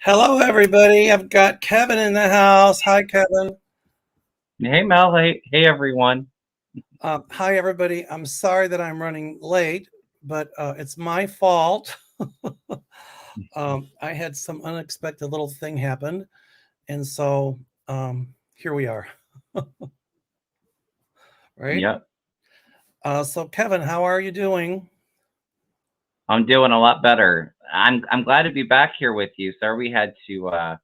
Hello, everybody. I've got Kevin in the house. Hi, Kevin. Hey Mel, hey everyone. Hi, everybody. I'm sorry that I'm running late, but it's my fault. I had some unexpected little thing happen, and so here we are. Right? Yep, So, Kevin, how are you doing? I'm doing a lot better. I'm glad to be back here with you. Sorry we had to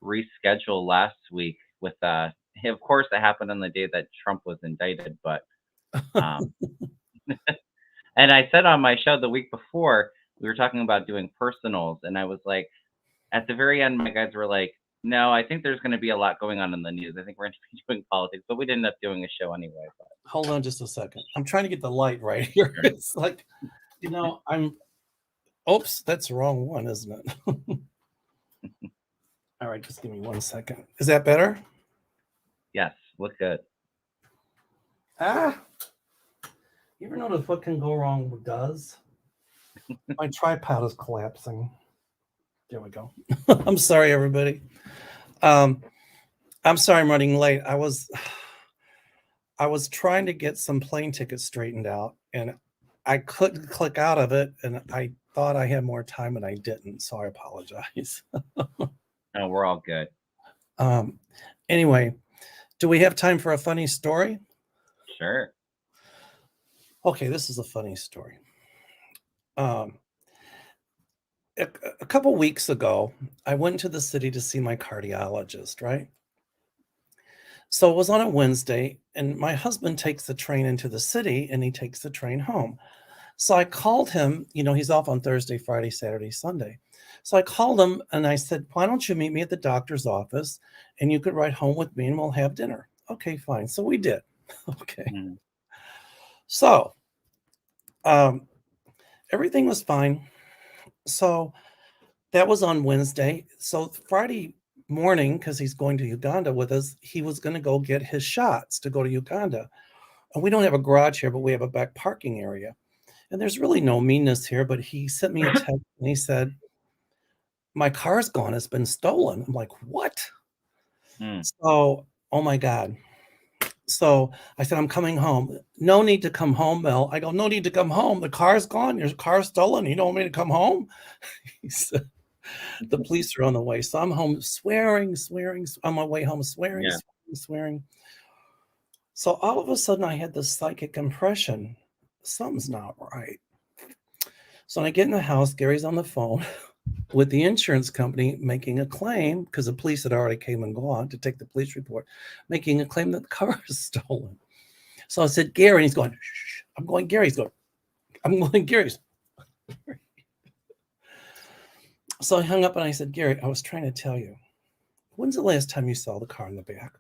reschedule last week with of course it happened on the day that Trump was indicted, but um and I said on my show the week before we were talking about doing personals, and I was like, at the very end my guys were like, no, I think there's going to be a lot going on in the news. I think we're going to be doing politics, but we didn't end up doing a show anyway. But Hold on just a second. I'm trying to get the light right here. sure. It's like, oops, that's the wrong one, isn't it? All right, just give me 1 second. Is that better? Yes, look good. Ah, you ever notice what can go wrong does? My tripod is collapsing. There we go. I'm sorry, everybody. Um, I'm sorry I'm running late. I was trying to get some plane tickets straightened out, and I couldn't click out of it, and I thought I had more time, and I didn't. So I apologize. No, we're all good. um, anyway, do we have time for a funny story? Sure. Okay, this is a funny story. Um, a couple weeks ago, I went to the city to see my cardiologist, right? So it was on a Wednesday, and my husband takes the train into the city and he takes the train home. So I called him, he's off on Thursday, Friday, Saturday, Sunday. So I called him and I said, why don't you meet me at the doctor's office and you could ride home with me and we'll have dinner? Okay, fine. So we did. Okay. Mm. So everything was fine. So that was on Wednesday. So Friday morning, because he's going to Uganda with us, he was going to go get his shots to go to Uganda. And we don't have a garage here, but we have a back parking area. And there's really no meanness here, but he sent me a text and he said, my car's gone. It's been stolen. I'm like, what? Mm. So, oh my God. So I said, I'm coming home. No need to come home, Mel. I go, no need to come home. The car's gone. Your car's stolen. You don't want me to come home? He said, the police are on the way. So I'm home swearing, on my way home, swearing. So all of a sudden I had this psychic impression. Something's not right. So when I get in the house, Gary's on the phone with the insurance company making a claim because the police had already came and gone to take the police report, making a claim that the car is stolen. So I said, Gary, and he's going, shh. I'm going, Gary. He's going, I'm going, Gary's. So I hung up and I said, Gary, I was trying to tell you, when's the last time you saw the car in the back?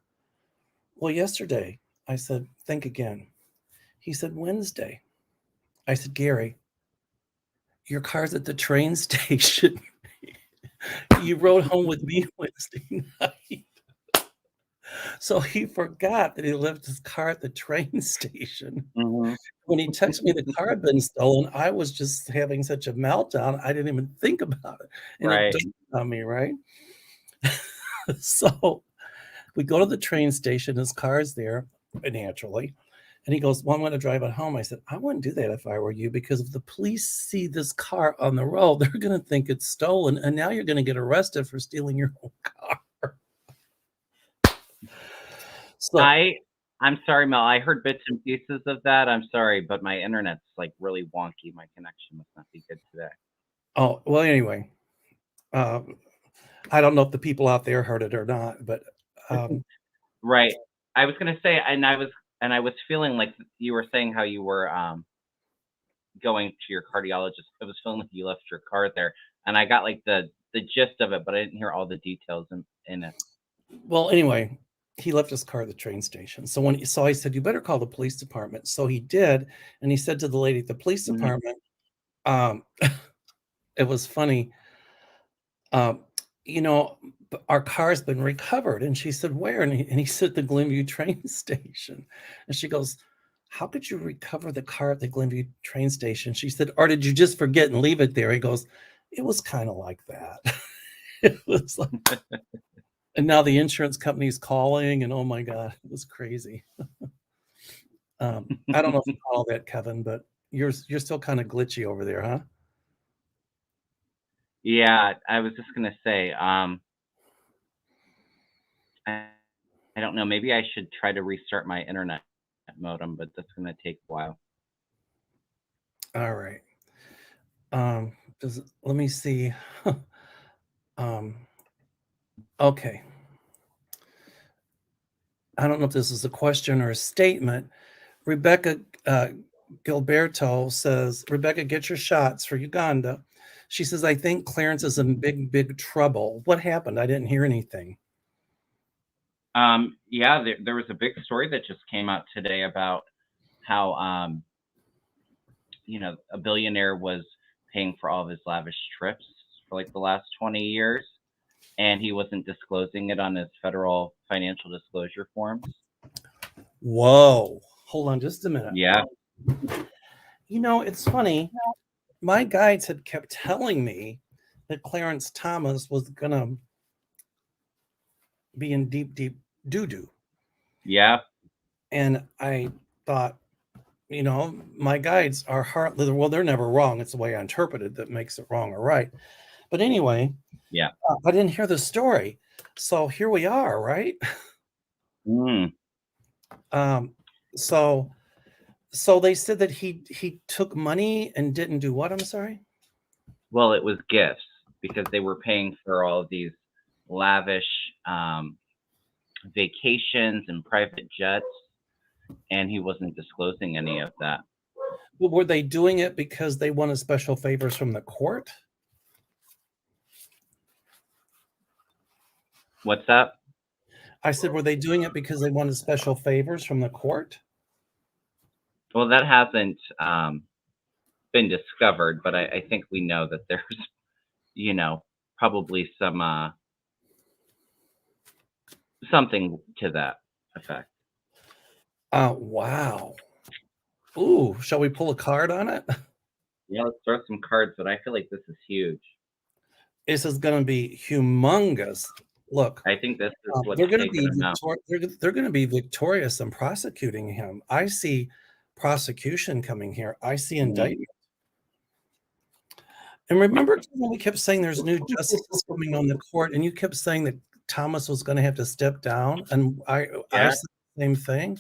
Well, yesterday. I said, think again. He said, Wednesday. I said, Gary, your car's at the train station. You rode home with me Wednesday night. So he forgot that he left his car at the train station. Mm-hmm. When he texted me the car had been stolen, I was just having such a meltdown. I didn't even think about it. And Right. it dawned on me, right? So we go to the train station. His car's there, naturally. And he goes, well, I'm going to drive it home. I said, I wouldn't do that if I were you, because if the police see this car on the road, they're going to think it's stolen. And now you're going to get arrested for stealing your own car. So I'm sorry, Mel. I heard bits and pieces of that. I'm sorry, but my internet's like really wonky. My connection must not be good today. Oh, well, anyway, I don't know if the people out there heard it or not, but Right. I was gonna say, and I was feeling like you were saying how you were going to your cardiologist. I was feeling like you left your car there, and I got like the gist of it, but I didn't hear all the details in it. Well, anyway, he left his car at the train station. So I said, you better call the police department. So he did, and he said to the lady at the police department, it was funny. Our car's been recovered. And she said, where? And he said, the Glenview train station. And she goes, how could you recover the car at the Glenview train station? She said, or did you just forget and leave it there? He goes, it was kind of like that. It was like, and now the insurance company's calling, and oh my God, it was crazy. I don't know if you call that, Kevin, but you're still kind of glitchy over there, huh? Yeah, I was just gonna say, I, I don't know. Maybe I should try to restart my internet modem, but that's gonna take a while. All right. Let me see. um, okay. I don't know if this is a question or a statement. Rebecca Gilberto says, Rebecca, get your shots for Uganda. She says, I think Clarence is in big, big trouble. What happened? I didn't hear anything. Yeah, there was a big story that just came out today about how, a billionaire was paying for all of his lavish trips for like the last 20 years, and he wasn't disclosing it on his federal financial disclosure forms. Whoa. Hold on just a minute. Yeah. It's funny. My guides had kept telling me that Clarence Thomas was going to be in deep, deep doo-doo. Yeah. And I thought, my guides are heartless. Well, they're never wrong. It's the way I interpret it that makes it wrong or right. But anyway, Yeah. I didn't hear the story. So here we are, right? Mm. So they said that he took money and didn't do what? I'm sorry? Well, it was gifts because they were paying for all of these lavish vacations and private jets, and he wasn't disclosing any of that. Well, were they doing it because they wanted special favors from the court? What's that? I said, were they doing it because they wanted special favors from the court? Well, that hasn't been discovered, but I think we know that there's, probably something to that effect. Wow. Ooh, shall we pull a card on it? Yeah, let's throw some cards, but I feel like this is huge. This is going to be humongous. Look, I think this is what's they're going to taking be him out. they're going to be victorious in prosecuting him. I see prosecution coming here. I see indictment. And remember when we kept saying there's new justices coming on the court, and you kept saying that Thomas was going to have to step down, and I Yeah. said the same thing.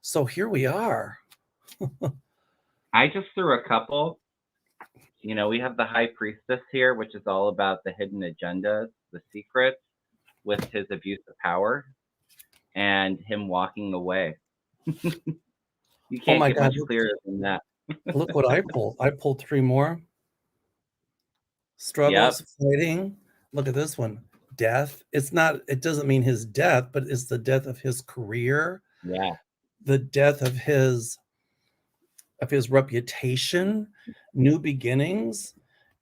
So here we are. I just threw a couple. We have the high priestess here, which is all about the hidden agendas, the secrets with his abuse of power and him walking away. You can't my get God, much clearer than that. Look what I pulled. I pulled 3 more. Struggles, fighting. Look at this one. Death. It doesn't mean his death, but it's the death of his career, Yeah. the death of his reputation, new beginnings.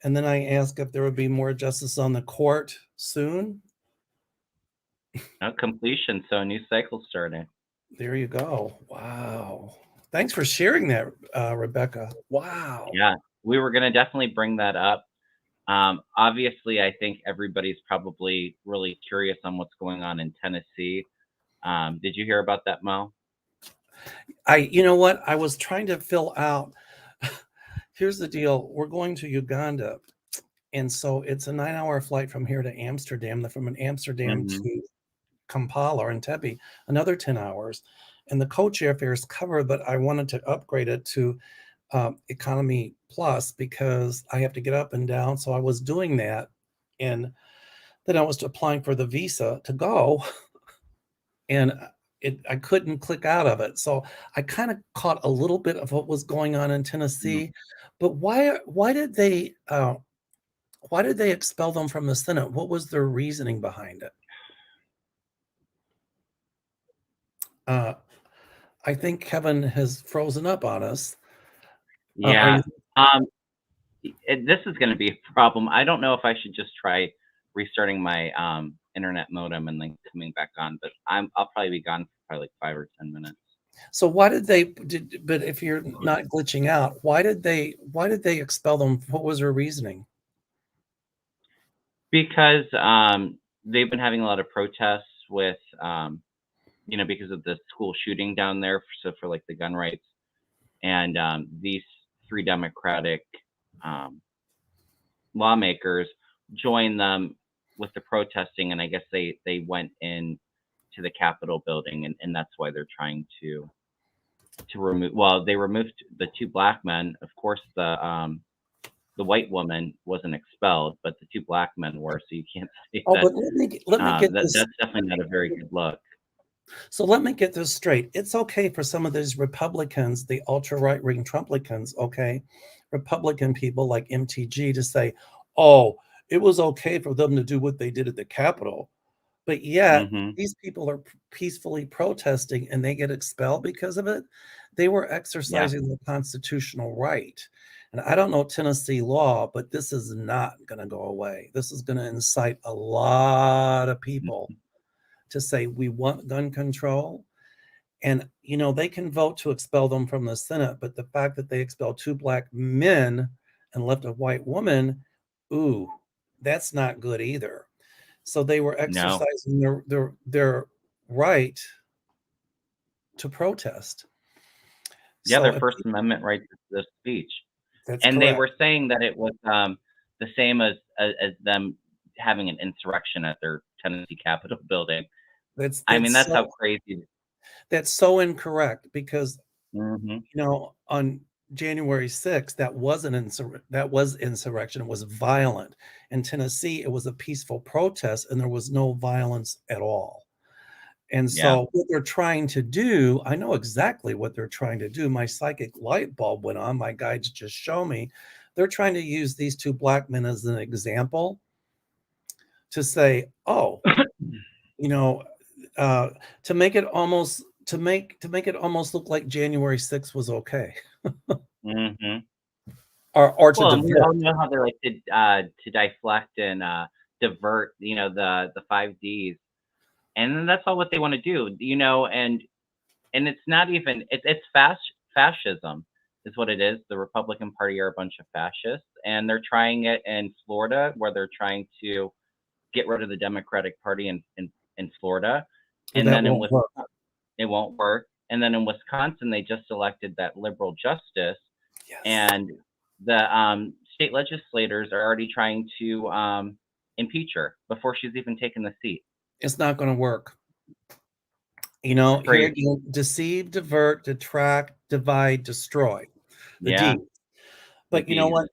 And then I asked if there would be more justice on the court soon. Completion. So a new cycle starting. There you go. Wow. Thanks for sharing that, Rebecca. Wow. Yeah. We were going to definitely bring that up. Obviously, I think everybody's probably really curious on what's going on in Tennessee. Did you hear about that, Mo? You know what? I was trying to fill out. Here's the deal. We're going to Uganda. And so it's a 9-hour flight from here to Amsterdam. From Amsterdam to Kampala or Entebbe, another 10 hours. And the coach airfare is covered, but I wanted to upgrade it to Economy Plus because I have to get up and down. So I was doing that. And then I was applying for the visa to go. And I couldn't click out of it. So I kind of caught a little bit of what was going on in Tennessee. But why did they expel them from the Senate? What was their reasoning behind it? I think Kevin has frozen up on us. Yeah. This is going to be a problem. I don't know if I should just try restarting my internet modem and then coming back on, but I'll probably be gone for probably like 5 or 10 minutes. So why did they? But if you're not glitching out, why did they expel them? What was their reasoning? because they've been having a lot of protests with because of the school shooting down there, so for like the gun rights, and these three Democratic um, lawmakers joined them with the protesting, and I guess they went in to the Capitol building, and that's why they're trying to remove. Well, they removed the two black men. Of course, the white woman wasn't expelled, but the two black men were. So you can't say Oh, that but let me get this. that's definitely not a very good look. So let me get this straight. It's okay for some of these Republicans, the ultra right wing Trumplicans, okay, Republican people like MTG to say, oh, it was okay for them to do what they did at the Capitol. But yet, Hmm. these people are peacefully protesting and they get expelled because of it. They were Yeah. exercising the constitutional right. And I don't know Tennessee law, but this is not going to go away. This is going to incite a lot of people to say we want gun control. And, they can vote to expel them from the Senate, but the fact that they expelled two black men and left a white woman, ooh, that's not good either. So they were No. exercising their right to protest. Yeah, So their if First Amendment right to speech, that's and they correct. were saying that it was the same as them having an insurrection at their Tennessee Capitol building. That's I mean, that's that's so how crazy. that's so incorrect because Hmm. on January 6th, that was insurrection. It was violent. In Tennessee, it was a peaceful protest, and there was no violence at all. And Yeah. so what they're trying to do, I know exactly what they're trying to do. My psychic light bulb went on. My guides just show me. They're trying to use these two black men as an example to say, oh, you know, uh, to make it almost to make it almost look like January 6th was okay, Hmm. or to Well, and we divert. all know how they like to deflect and divert, the 5 Ds, and then that's all what they want to do, and it's not even it's fascism is what it is. The Republican Party are a bunch of fascists, and they're trying it in Florida, where they're trying to get rid of the Democratic Party in Florida, Well, and that then in won't work. Wisconsin, it won't work. And then in Wisconsin, they just elected that liberal justice, Yes, and the state legislators are already trying to impeach her before she's even taken the seat. it's not going to work. It's Here crazy. again, deceive, divert, detract, divide, destroy. The Yeah, D. the But you know D's. what?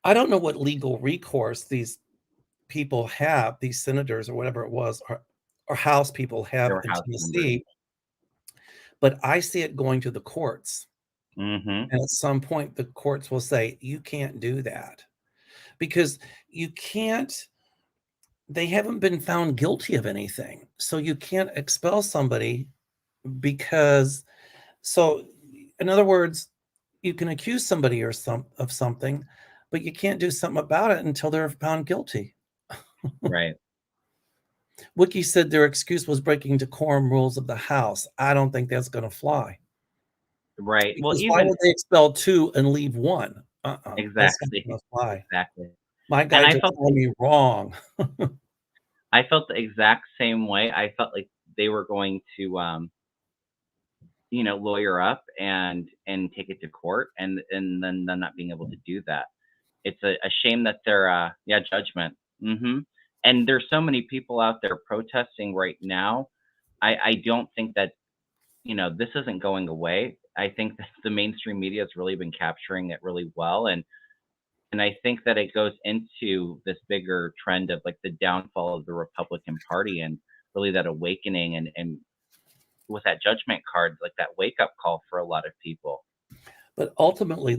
I don't know what legal recourse these people have, these senators or whatever it was, or House people They have were in House members. Tennessee, but I see it going to the courts. Hmm. And at some point, the courts will say, you can't do that because you can't, they haven't been found guilty of anything. So you can't expel somebody because, so in other words, you can accuse somebody of something, but you can't do something about it until they're found guilty. Right. Wiki said their excuse was breaking decorum rules of the House. I don't think that's going to fly Right. Well, because why even would they expel two and leave one? That's not exactly, going to fly. exactly. My And guides are telling me wrong. I felt the exact same way. I felt like they were going to, lawyer up and take it to court, and then them not being able to do that. It's a shame that they're, yeah, judgment. Hmm. And there's so many people out there protesting right now. I don't think that this isn't going away. I think that the mainstream media has really been capturing it really well, and I think that it goes into this bigger trend of like the downfall of the Republican Party, and really that awakening, and with that judgment card, like that wake up call for a lot of people. But ultimately,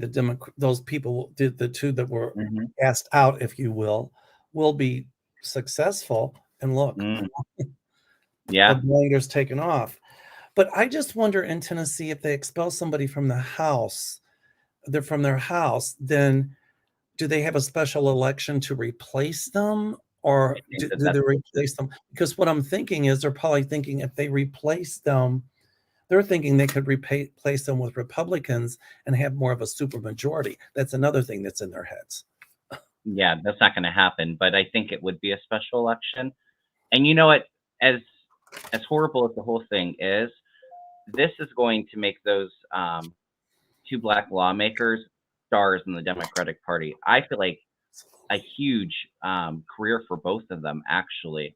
those people, the two that were Hmm. cast out, if you will be successful. And look, Mm, the yeah, blinder's taken off. But I just wonder in Tennessee if they expel somebody from the House, they're from their house, then do they have a special election to replace them? I Or think do, that do they that's the truth. replace them? Because what I'm thinking is they're probably thinking if they replace them, they're thinking they could replace them with Republicans and have more of a super majority. That's another thing that's in their heads. Yeah, that's not going to happen. But I think it would be a special election. And you know what? As horrible as the whole thing is, this is going to make those two black lawmakers stars in the Democratic Party. I feel like a huge career for both of them, actually.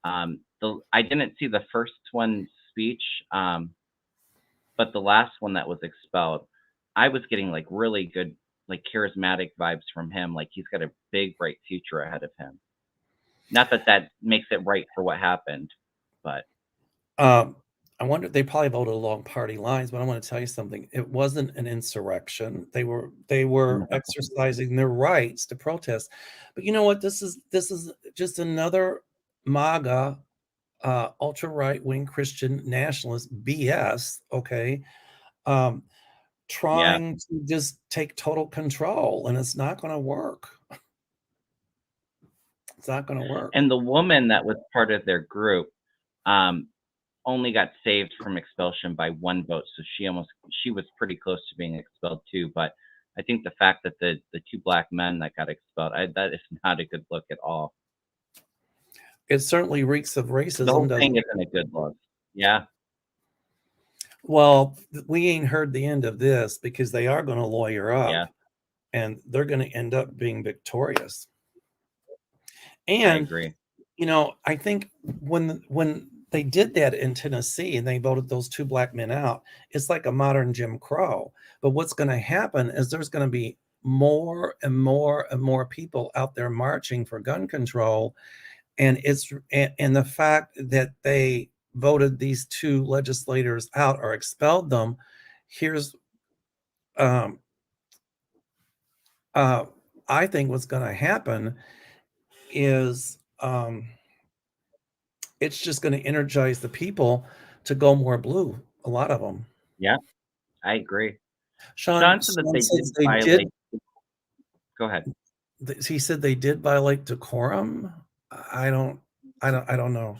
I didn't see the first one's speech, but the last one that was expelled, I was getting like really good, like charismatic vibes from him. Like he's got a big, bright future ahead of him. Not that that makes it right for what happened, but I wonder, they probably voted along party lines, but I want to tell you something. It wasn't an insurrection. They were no. exercising their rights to protest. But you know what? This is just another MAGA ultra right wing Christian nationalist BS. Okay, Yeah. trying to just take total control, and it's not going to work. It's not going to work. And the woman that was part of their group only got saved from expulsion by one vote, so she was pretty close to being expelled too. But I think the fact that the two black men that got expelled, that is not a good look at all. It certainly reeks of The racism, whole doesn't thing it? isn't a good look. Yeah, Well, we ain't heard the end of this because they are going to lawyer yeah, up and they're going to end up being victorious. I And, agree. you know, I think when they did that in Tennessee and they voted those two black men out, it's like a modern Jim Crow. But what's going to happen is there's going to be more and more and more people out there marching for gun control. And the fact that they voted these two legislators out or expelled them, here's um, I think what's going to happen is it's just going to energize the people to go more blue. A lot of them. Yeah, I agree. Sean, Sean said that Sean they says did they did. violate. Go ahead. He said they did violate decorum. I don't. I don't know.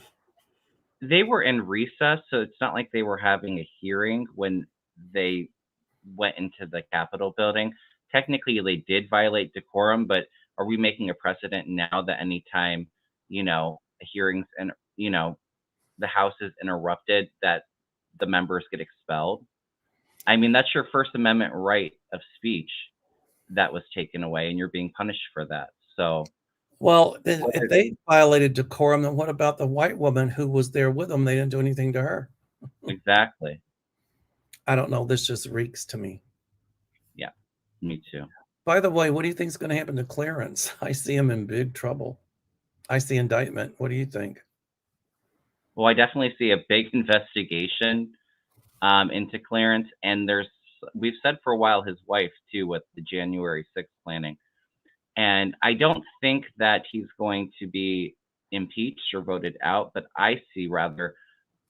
They were in recess, so it's not like they were having a hearing when they went into the Capitol building. Technically, they did violate decorum, but are we making a precedent now that anytime, a hearings and, the House is interrupted, that the members get expelled? I mean, that's your First Amendment right of speech that was taken away, and you're being punished for that. So, Well, if they violated decorum, then what about the white woman who was there with them? They didn't do anything to her. exactly. I don't know. This just reeks to me. Yeah, me too. By the way, what do you think is going to happen to Clarence? I see him in big trouble. I see indictment. What do you think? Well, I definitely see a big investigation into Clarence, and we've said for a while his wife too with the January 6th planning, and I don't think that he's going to be impeached or voted out, but I see rather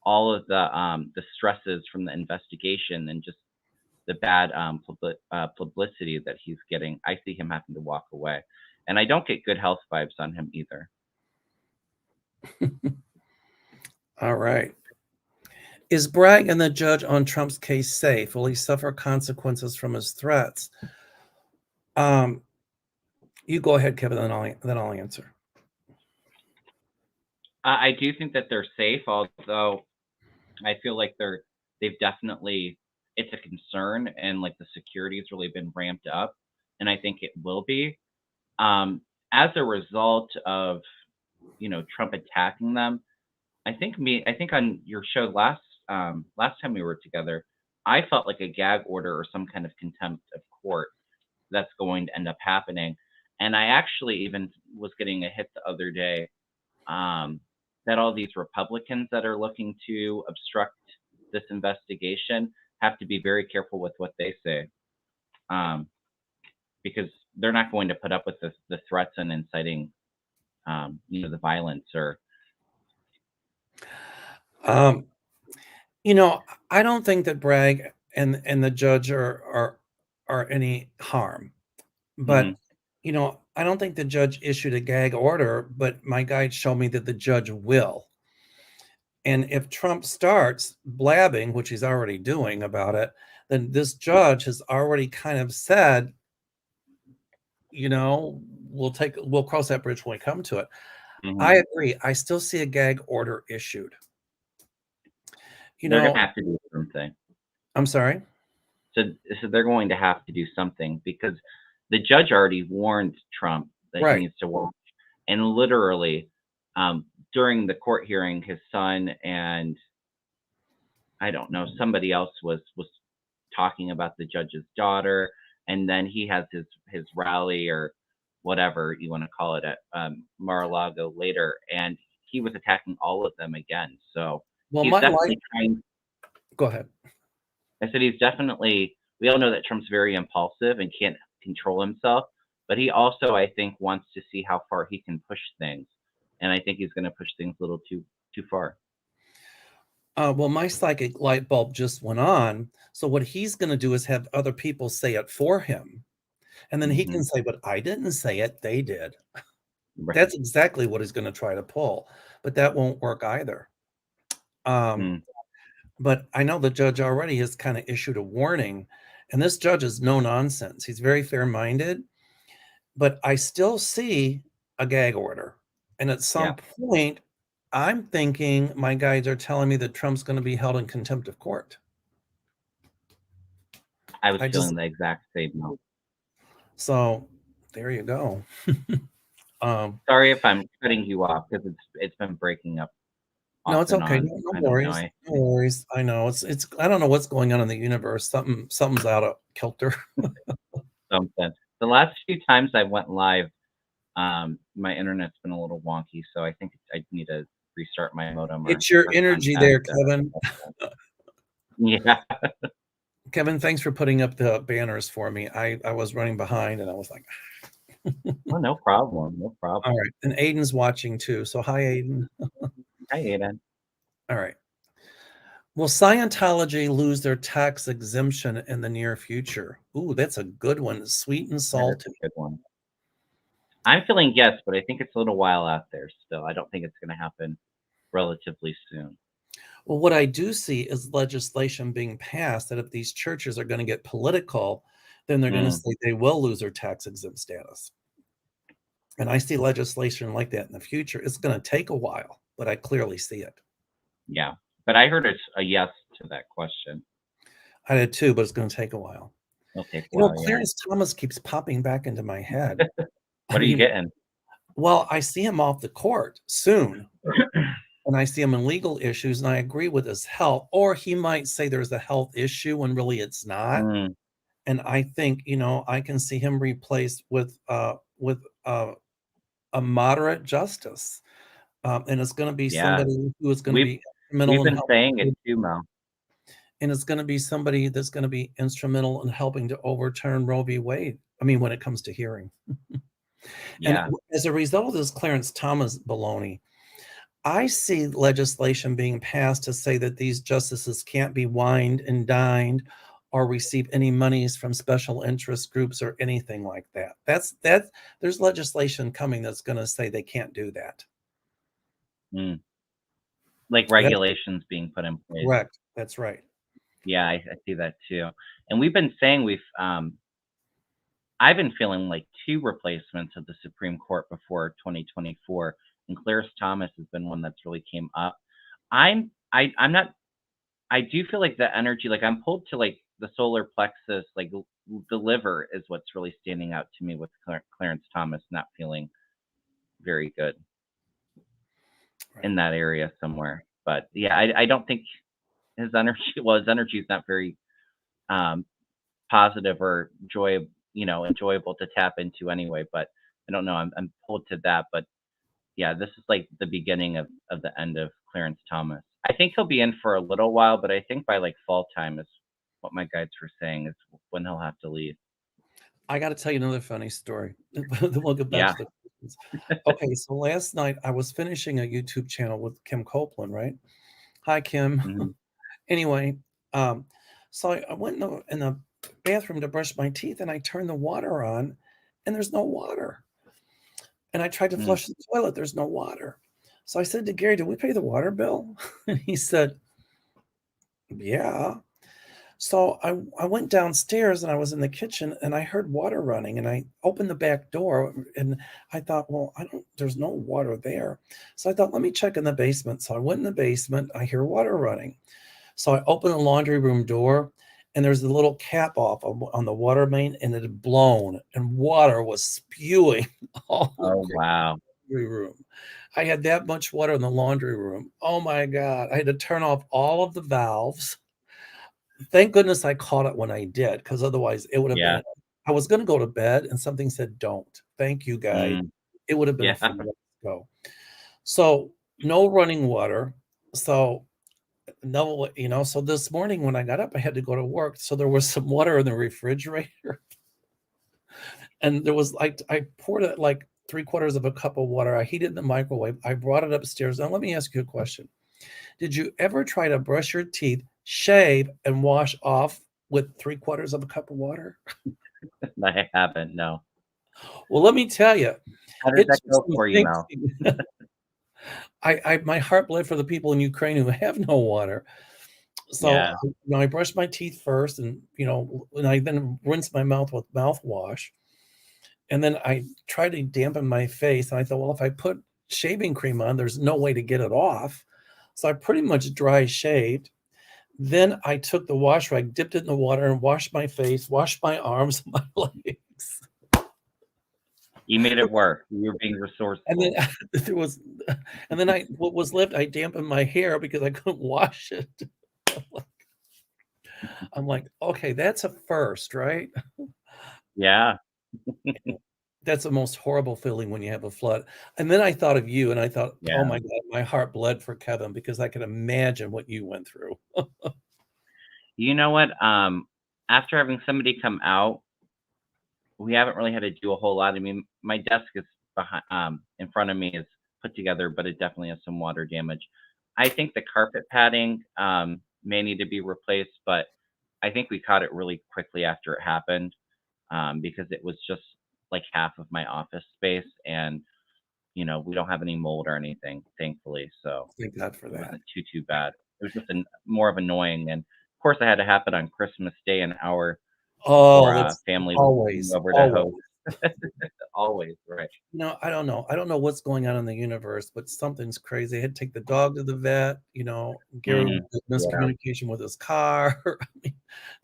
all of the stresses from the investigation and just the bad publicity that he's getting. I see him having to walk away, and I don't get good health vibes on him either. All right. Is Bragg and the judge on Trump's case safe? Will he suffer consequences from his threats? You go ahead, Kevin, then I'll answer. I do think that they're safe, although I feel like they've definitely, it's a concern, and like the security has really been ramped up, and I think it will be as a result of Trump attacking them. I think on your show last time we were together, I felt like a gag order or some kind of contempt of court that's going to end up happening, and I actually even was getting a hit the other day that all these Republicans that are looking to obstruct this investigation have to be very careful with what they say, because they're not going to put up with the threats and inciting, the violence or. I don't think that Bragg and the judge are any harm, but Mhm. I don't think the judge issued a gag order, but my guide showed me that the judge will. And if Trump starts blabbing, which he's already doing about it, then this judge has already kind of said, we'll cross that bridge when we come to it. Mhm. I agree. I still see a gag order issued. They're going to have to do something. I'm sorry? So they're going to have to do something because the judge already warned Trump that Right. he needs to watch. And literally, during the court hearing, his son and I don't know, somebody else was talking about the judge's daughter, and then he has his rally or whatever you want to call it at Mar-a-Lago later, and he was attacking all of them again. So Well, he's definitely trying. Go ahead. I said he's definitely. We all know that Trump's very impulsive and can't control himself, but he also, I think, wants to see how far he can push things, and I think he's going to push things a little too far. Well, my psychic light bulb just went on. So what he's going to do is have other people say it for him. And then he can say, but I didn't say it. They did. Right. That's exactly what he's going to try to pull. But that won't work either. But I know the judge already has kind of issued a warning. And this judge is no nonsense. He's very fair-minded. But I still see a gag order. And at some point, I'm thinking my guides are telling me that Trump's going to be held in contempt of court. I was feeling the exact same note. So there you go. Sorry if I'm cutting you off because it's been breaking up. No, it's okay. No worries. No worries. I know it's I don't know what's going on in the universe. Something's out of kilter. Something. The last few times I went live, my internet's been a little wonky, so I think I need to restart my modem. It's your energy there, Kevin. Yeah. Kevin, thanks for putting up the banners for me. I was running behind and I was like, oh, no problem. No problem. All right. And Aiden's watching too. So hi, Aiden. Hi, Aiden. All right. Will Scientology lose their tax exemption in the near future? Ooh, that's a good one. Sweet and salty. That's a good one. I'm feeling yes, but I think it's a little while out there still. I don't think it's going to happen relatively soon. Well, what I do see is legislation being passed that if these churches are going to get political, then they're going to say they will lose their tax exempt status. And I see legislation like that in the future. It's going to take a while, but I clearly see it. Yeah, but I heard it's a yes to that question. I did too, but it's going to take a while. It'll take a while, Clarence Thomas keeps popping back into my head. What are you getting? Well, I see him off the court soon. And I see him in legal issues, and I agree with his health. Or he might say there's a health issue when really it's not. And I think, I can see him replaced with a moderate justice. And it's going to be somebody who is going to be instrumental. We've been saying it too, Mel. And it's going to be somebody that's going to be instrumental in helping to overturn Roe v. Wade. I mean, when it comes to hearing. And as a result of this Clarence Thomas baloney, I see legislation being passed to say that these justices can't be wined and dined or receive any monies from special interest groups or anything like that. There's legislation coming that's going to say they can't do that. Like regulations being put in place. Correct. That's right. Yeah, I see that too. And we've been saying I've been feeling like 2 replacements of the Supreme Court before 2024. And Clarence Thomas has been one that's really came up. I'm not. I do feel like the energy, like I'm pulled to like the solar plexus, like the liver is what's really standing out to me with Clarence Thomas not feeling very good in that area somewhere. But yeah, I don't think his energy. Well, his energy is not very positive or enjoyable to tap into anyway. But I don't know. I'm pulled to that, but. Yeah, this is like the beginning of the end of Clarence Thomas. I think he'll be in for a little while, but I think by like fall time is what my guides were saying is when he'll have to leave. I got to tell you another funny story. We'll get back to the questions. Okay, so last night I was finishing a YouTube channel with Kim Copeland, right? Hi, Kim. Anyway, so I went in the bathroom to brush my teeth, and I turned the water on, and there's no water. And I tried to flush the toilet. There's no water. So I said to Gary, did we pay the water bill? And he said, yeah. So I went downstairs and I was in the kitchen and I heard water running and I opened the back door and I thought, well, there's no water there. So I thought, let me check in the basement. So I went in the basement. I hear water running. So I opened the laundry room door and there's a little cap off on the water main and it had blown and water was spewing all Oh, across wow. the laundry room. I had that much water in the laundry room. Oh my God. I had to turn off all of the valves. Thank goodness I caught it when I did, because otherwise it would have Yeah. been I was gonna go to bed and something said, "Don't. Thank you, guys." Mm, It would have been a yeah. fiasco. So, no running water. So, no, so this morning when I got up, I had to go to work, so there was some water in the refrigerator, and there was, like I poured it, like, 3/4 of a cup of water, I heated it in the microwave, I brought it upstairs. Now let me ask you a question. Did you ever try to brush your teeth, shave, and wash off with 3/4 of a cup of water? I haven't, no. Well, let me tell you, How did it that took go some for you, Mel? thinking. I my heart bled for the people in Ukraine who have no water. So, Yeah. I brushed my teeth first and, and I then rinsed my mouth with mouthwash, and then I tried to dampen my face, and I thought, "Well, if I put shaving cream on, there's no way to get it off." So I pretty much dry shaved. Then I took the wash rag, dipped it in the water, and washed my face, washed my arms, my legs. You made it work. You were being And then resourceful. there was and then what was left, I dampened my hair because I couldn't wash it. I'm like, "Okay, that's a first, right?" Yeah. That's the most horrible feeling when you have a flood. And then I thought of you and I thought, "Oh Yeah. my god," my heart bled for Kevin because I can imagine what you went through. You know what? After having somebody come out, we haven't really had to do a whole lot. I mean, my desk is behind, in front of me is put together, but it definitely has some water damage. I think the carpet padding may need to be replaced, but I think we caught it really quickly after it happened, because it was just like half of my office space, and we don't have any mold or anything, thankfully, so Thank God for it that. wasn't too bad. It was just more of annoying, and of course, it had to happen on Christmas Day, an hour Oh, before that's family was coming always, over to always. host. Always, right. I don't know. I don't know what's going on in the universe, but something's crazy. I had to take the dog to the vet. Gary Mm, had yeah. miscommunication with his car. I mean,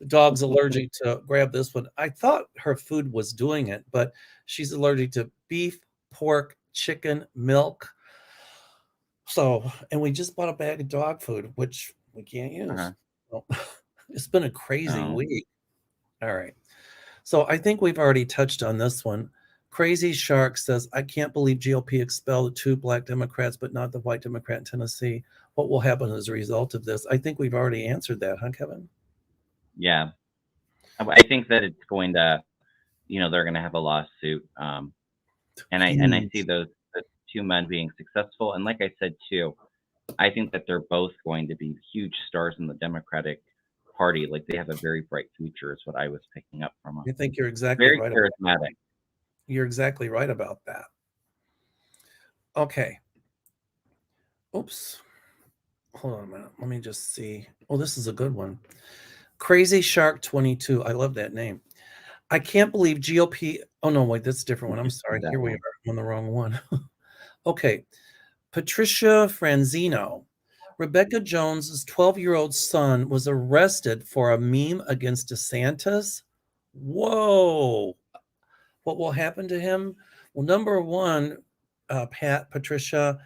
the dog's allergic to grab this one. I thought her food was doing it, but she's allergic to beef, pork, chicken, milk. So, and we just bought a bag of dog food, which we can't use. Uh-huh. So, it's been a crazy Oh, week. All right. So I think we've already touched on this one. Crazy Shark says, I can't believe GOP expelled 2 Black Democrats, but not the white Democrat in Tennessee. What will happen as a result of this? I think we've already answered that, huh, Kevin? yeah. I think that it's going to, they're going to have a lawsuit. And I see Huge. those 2 men being successful, and like I said too, I think that they're both going to be huge stars in the Democratic Party. Like, they have a very bright future is what I was picking up from them. I think you're exactly Very right about charismatic. You're exactly right about that. Okay. Oops. Hold on a minute. Let me just see. Oh, this is a good one. Crazy Shark 22. I love that name. I can't believe GOP. Oh, no, wait, that's a different one. I'm sorry. That Here we are. one. I'm on the wrong one. Okay. Patricia Franzino. Rebecca Jones's 12-year-old son was arrested for a meme against DeSantis. Whoa. What will happen to him? Well, number one, Patricia,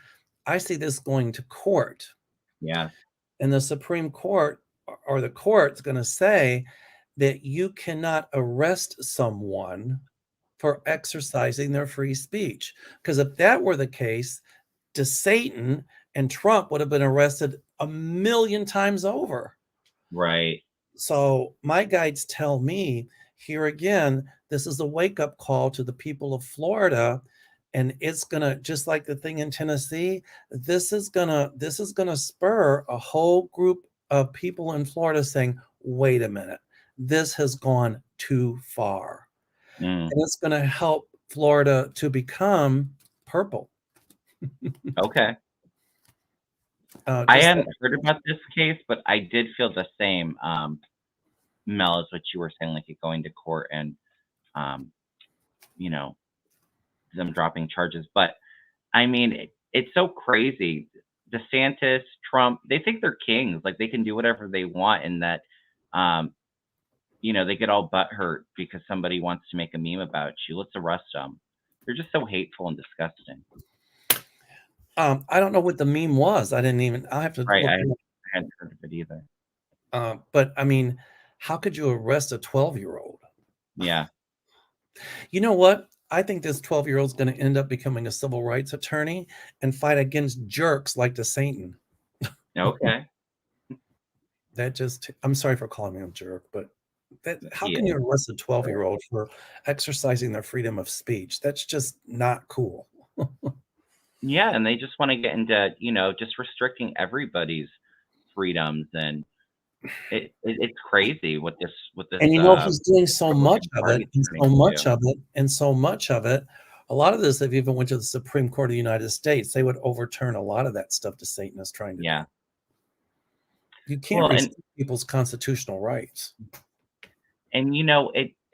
I see this going to court. Yeah. And the Supreme Court or the court's going to say that you cannot arrest someone for exercising their free speech. Because if that were the case, DeSatan and Trump would have been arrested a million times over. Right. So my guides tell me here again, this is a wake-up call to the people of Florida. And it's gonna, just like the thing in Tennessee, this is gonna spur a whole group of people in Florida saying, wait a minute, this has gone too far. Mm. And it's gonna help Florida to become purple. Okay. I Just hadn't heard about this case, but I did feel the same. Mel, is what you were saying, like it going to court and, you know, them dropping charges. But I mean, it's so crazy. DeSantis, Trump, they think they're kings. Like they can do whatever they want, and that, um, they get all butthurt because somebody wants to make a meme about you. Let's arrest them. They're just so hateful and disgusting. I don't know what the meme was. I have to Right. look. I hadn't heard of it either. But I mean, how could you arrest a 12-year-old? Yeah. You know what? I think this 12-year-old is going to end up becoming a civil rights attorney and fight against jerks like the Satan. Okay. I'm sorry for calling him a jerk, but how can Yeah. you arrest a 12-year-old for exercising their freedom of speech? That's just not cool. Yeah, and they just want to get into, just restricting everybody's freedoms, and it's crazy what this And he's doing so much Republican of it, Party and is so turning much into. of it, and so much of it. A lot of this, if you even went to the Supreme Court of the United States, they would overturn a lot of that stuff to Satan is trying to Yeah. do. You can't Well, restrict people's constitutional rights. and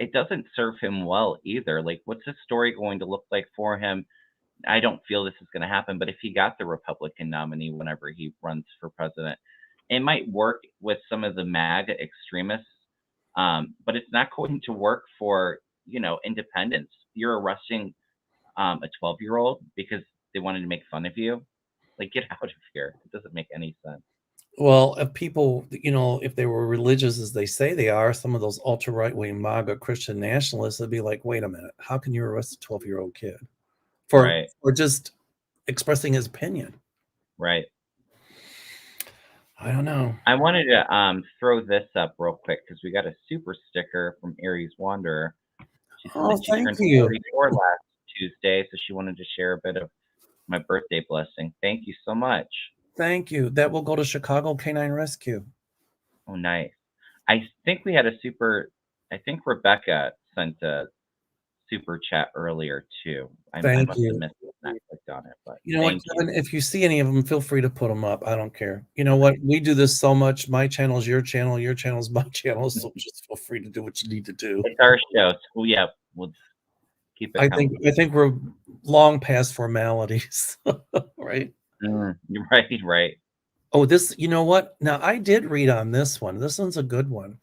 it doesn't serve him well either. Like, what's the story going to look like for him? I don't feel this is going to happen, but if he got the Republican nominee whenever he runs for president, it might work with some of the MAGA extremists, but it's not going to work for independents. You're arresting a 12-year-old because they wanted to make fun of you. Like, get out of here. It doesn't make any sense. Well, if people, if they were religious as they say they are, some of those ultra right-wing MAGA Christian nationalists would be like, wait a minute, how can you arrest a 12-year-old kid for Right. just expressing his opinion? Right. I don't know. I wanted to throw this up real quick because we got a super sticker from Aries Wanderer. She said that she Thank turned you. 44 last Tuesday, so she wanted to share a bit of my birthday blessing. Thank you so much. Thank you. That will go to Chicago Canine Rescue. Oh, nice. I think we had I think Rebecca sent a super chat earlier too. I Thank must have you. missed it and I clicked on it, but You know what, thank you. Kevin? If you see any of them, feel free to put them up. I don't care. You know what? We do this so much. My channel is your channel is my channel. So just feel free to do what you need to do. It's our show. So yeah, we'll keep it coming. I think we're long past formalities, right? You're right. Oh, you know what? Now I did read on this one. This one's a good one.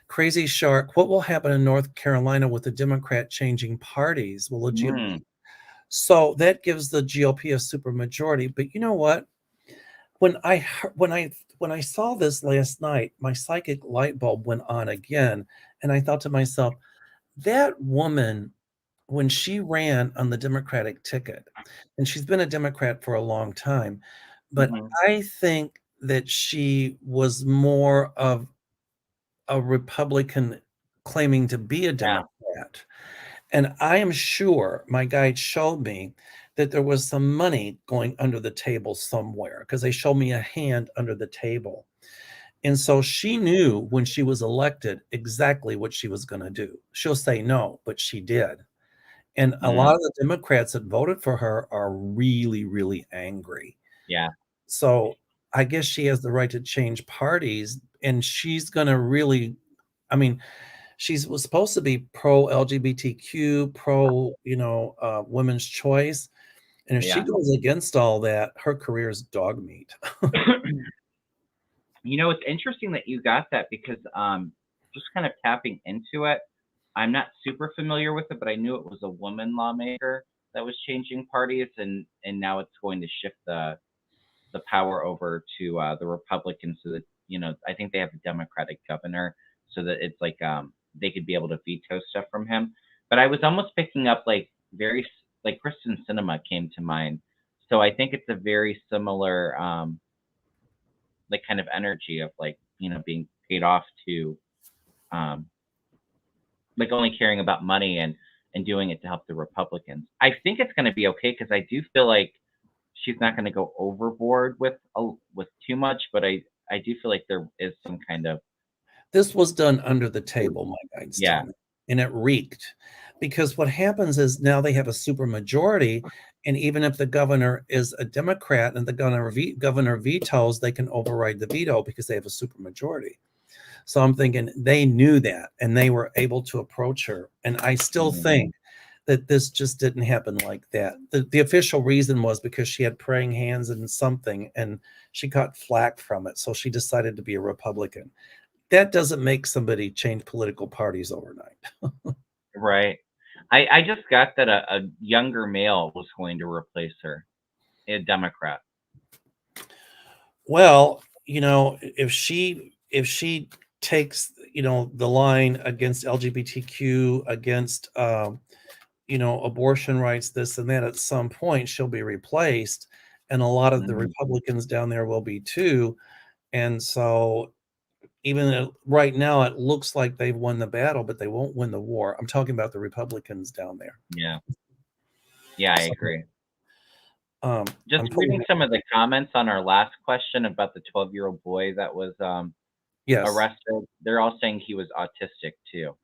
Crazy Shark. What will happen in North Carolina with the Democrat changing parties? Will the GOP? So that gives the GOP a supermajority. But you know what? When I saw this last night, my psychic light bulb went on again, and I thought to myself, that woman, when she ran on the Democratic ticket, and she's been a Democrat for a long time, but I think that she was more of a Republican claiming to be a Democrat. And I am sure my guide showed me that there was some money going under the table somewhere because they showed me a hand under the table. And so she knew when she was elected exactly what she was going to do. She'll say no, but she did. And a lot of the Democrats that voted for her are really, really angry. Yeah. So I guess she has the right to change parties, and she's going to really, I mean, was supposed to be pro LGBTQ, pro, women's choice. And if she goes against all that, her career is dog meat. It's interesting that you got that because just kind of tapping into it, I'm not super familiar with it, but I knew it was a woman lawmaker that was changing parties, and now it's going to shift the power over to the Republicans, so that I think they have a Democratic governor, so that it's like they could be able to veto stuff from him. But I was almost picking up like Kristen Sinema came to mind, so I think it's a very similar like kind of energy of like being paid off to like only caring about money and doing it to help the Republicans. I think it's going to be okay because I do feel like she's not going to go overboard with too much, but I do feel like there is some kind of. This was done under the table, my guides tell me, and it reeked, because what happens is now they have a supermajority, and even if the governor is a Democrat and the governor vetoes, they can override the veto because they have a supermajority. So I'm thinking they knew that and they were able to approach her. And I still think that this just didn't happen like that. The official reason was because she had praying hands and something, and she got flack from it. So she decided to be a Republican. That doesn't make somebody change political parties overnight. Right. I just got that a younger male was going to replace her, a Democrat. Well, if she takes, the line against LGBTQ, against abortion rights, this and that, at some point she'll be replaced, and a lot of the Mhm. Republicans down there will be too. And so even right now it looks like they've won the battle, but they won't win the war. I'm talking about the Republicans down there. Yeah. Yeah, I So, agree. I'm Just putting reading some of the comments on our last question about the 12-year-old boy that was yes, arrested. They're all saying he was autistic too.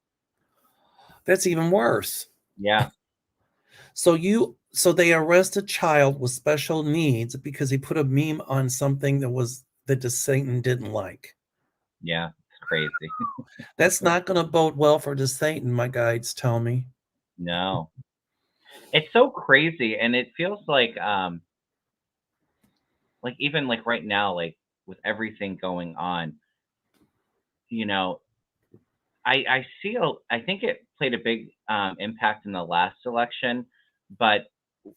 that's even worse. Yeah. So they arrest a child with special needs because he put a meme on something that Satan didn't like. Yeah. It's crazy. That's not going to bode well for Satan, my guides tell me. No. It's so crazy, and it feels like even like right now, like with everything going on, you know, I think it played a big impact in the last election, but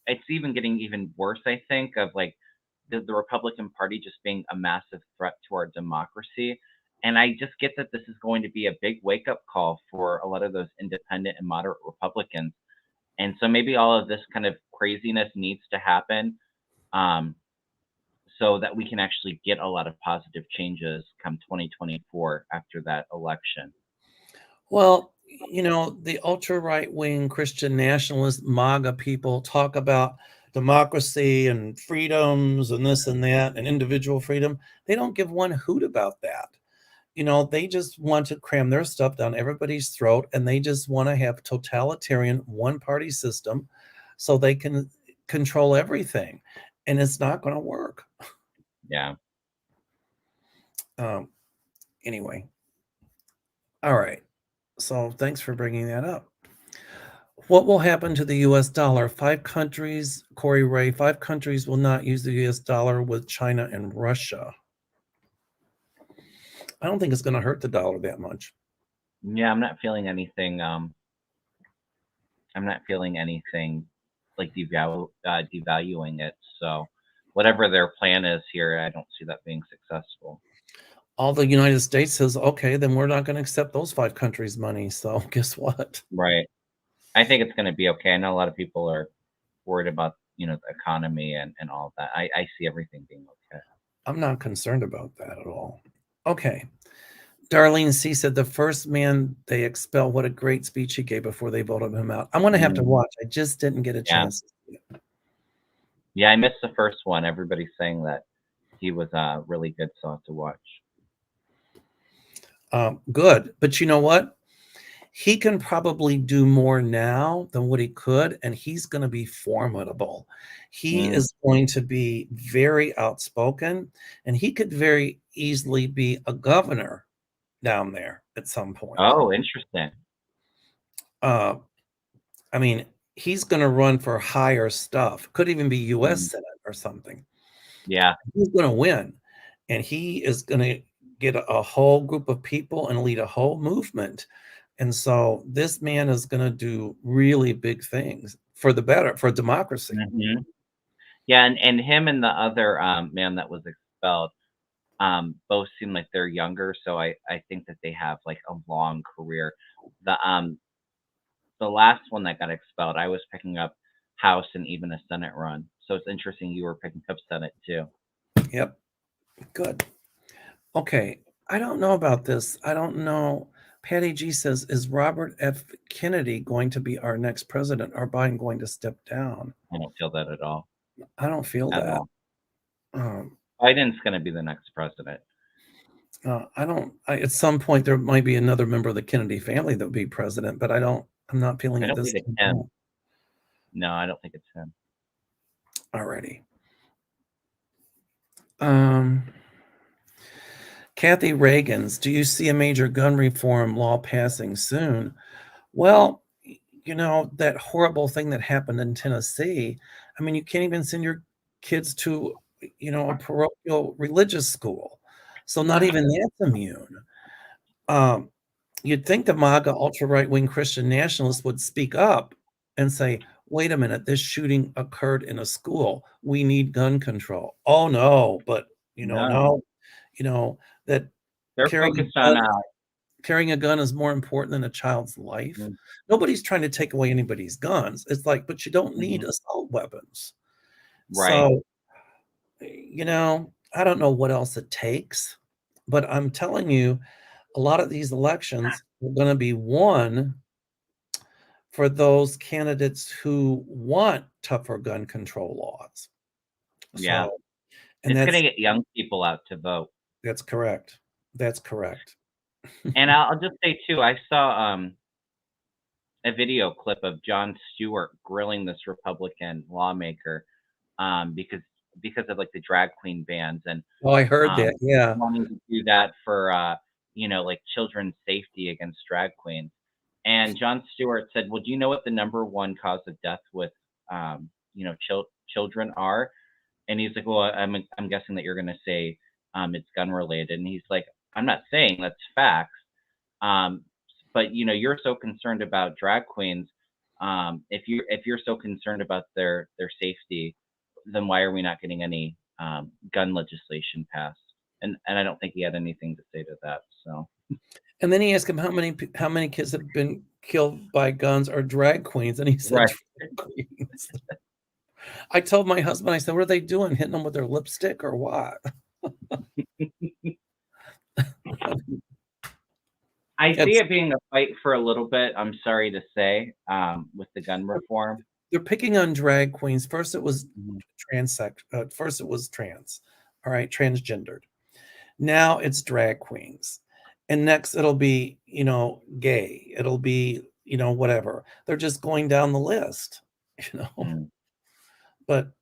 it's even getting even worse, I think, of like the Republican Party just being a massive threat to our democracy. And I just get that this is going to be a big wake up call for a lot of those independent and moderate Republicans. And so maybe all of this kind of craziness needs to happen, um, so that we can actually get a lot of positive changes come 2024 after that election. Well, the ultra right wing Christian nationalist MAGA people talk about democracy and freedoms and this and that and individual freedom. They don't give one hoot about that. They just want to cram their stuff down everybody's throat, and they just want to have totalitarian one party system so they can control everything. And it's not going to work. Yeah. Um, anyway, all right. So thanks for bringing that up. What will happen to the US dollar? 5 countries, Corey Ray, 5 countries will not use the US dollar with China and Russia. I don't think it's going to hurt the dollar that much. Yeah, I'm not feeling anything. I'm not feeling anything like devaluing it. So, whatever their plan is here, I don't see that being successful. All the United States says, okay, then we're not going to accept those 5 countries' money. So guess what? Right. I think it's going to be okay. I know a lot of people are worried about the economy and all of that. I see everything being okay. I'm not concerned about that at all. Okay. Darlene C said the first man they expel, what a great speech he gave before they voted him out. I'm going to have to Mm, watch. I just didn't get a yeah, chance to see it. yeah. I missed the first one. Everybody's saying that he was really good, so I have to watch. Good. But you know what? He can probably do more now than what he could, and he's going to be formidable. He Mm. is going to be very outspoken, and he could very easily be a governor down there at some point. Oh, interesting. Uh, I mean, he's going to run for higher stuff. Could even be U.S. Mm. Senate or something. Yeah. He's going to win, and he is going to get a whole group of people and lead a whole movement. And so this man is going to do really big things for the better, for democracy. Hmm. Yeah, and him and the other man that was expelled, both seem like they're younger, so I think that they have like a long career. The last one that got expelled, I was picking up House and even a Senate run. So it's interesting you were picking up Senate too. Yep. Good. Okay. I don't know about this. I don't know. Patty G says, is Robert F. Kennedy going to be our next president? Or Biden going to step down? I don't feel that at all. I don't feel At that. all. Um, Biden's going to be the next president. I don't. At some point, there might be another member of the Kennedy family that would be president, but I don't. I'm not feeling I it don't this think it's time. him. No, I don't think it's him. Alrighty. Um, Kathy Reagan's, do you see a major gun reform law passing soon? Well, that horrible thing that happened in Tennessee, I mean, you can't even send your kids to, a parochial religious school. So not even that's immune. You'd think the MAGA ultra-right-wing Christian nationalists would speak up and say, wait a minute, this shooting occurred in a school. We need gun control. Oh, no, but, No, that they're carrying focused a on gun, carrying a gun is more important than a child's life. mm, Nobody's trying to take away anybody's guns. It's like, but you don't need mhm, assault weapons. right. So, I don't know what else it takes, but I'm telling you, a lot of these elections are going to be won for those candidates who want tougher gun control laws. Yeah. So, and It's gonna that's get young people out to vote. that's correct. That's correct. And I'll just say too, I saw a video clip of Jon Stewart grilling this Republican lawmaker because of like the drag queen bans and Oh, I heard um that. Yeah. wanting to do that for like children's safety against drag queens. And Jon Stewart said, "Well, do you know what the number one cause of death with children are?" And he's like, "Well, I'm guessing that you're going to say it's gun related." And he's like, "I'm not saying that's facts, um, but you're so concerned about drag queens. If you're so concerned about their safety, then why are we not getting any gun legislation passed?" And I don't think he had anything to say to that. So And then he asked him how many kids have been killed by guns or drag queens, and he said right, drag queens. I told my husband, I said, "What are they doing? Hitting them with their lipstick or what?" I see It's it being a fight for a little bit. I'm sorry to say, with the gun reform. they're picking on drag queens. First, it was Mhm. First, it was trans. All right, transgendered. Now it's drag queens, and next it'll be gay. It'll be whatever. They're just going down the list. You know, Mm, but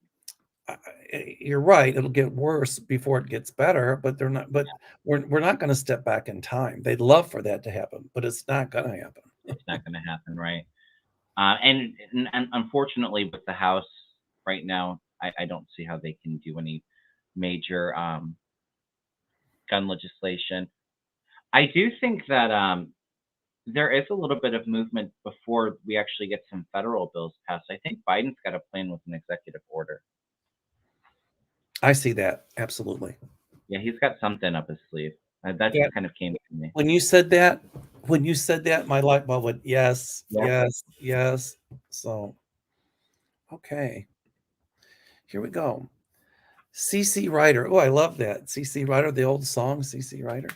you're right. It'll get worse before it gets better. But they're not. But we're not going to step back in time. They'd love for that to happen, but it's not going to happen. it's not going to happen, right? And unfortunately, with the House right now, I don't see how they can do any major gun legislation. I do think that there is a little bit of movement before we actually get some federal bills passed. I think Biden's got a plan with an executive order. I see that absolutely. Yeah, he's got something up his sleeve. That Yeah. just kind of came to me. When you said that, my light bulb went yes, Yeah. yes, yes. So okay, here we go. CC Ryder. Oh, I love that. CC Ryder, the old song, CC Ryder.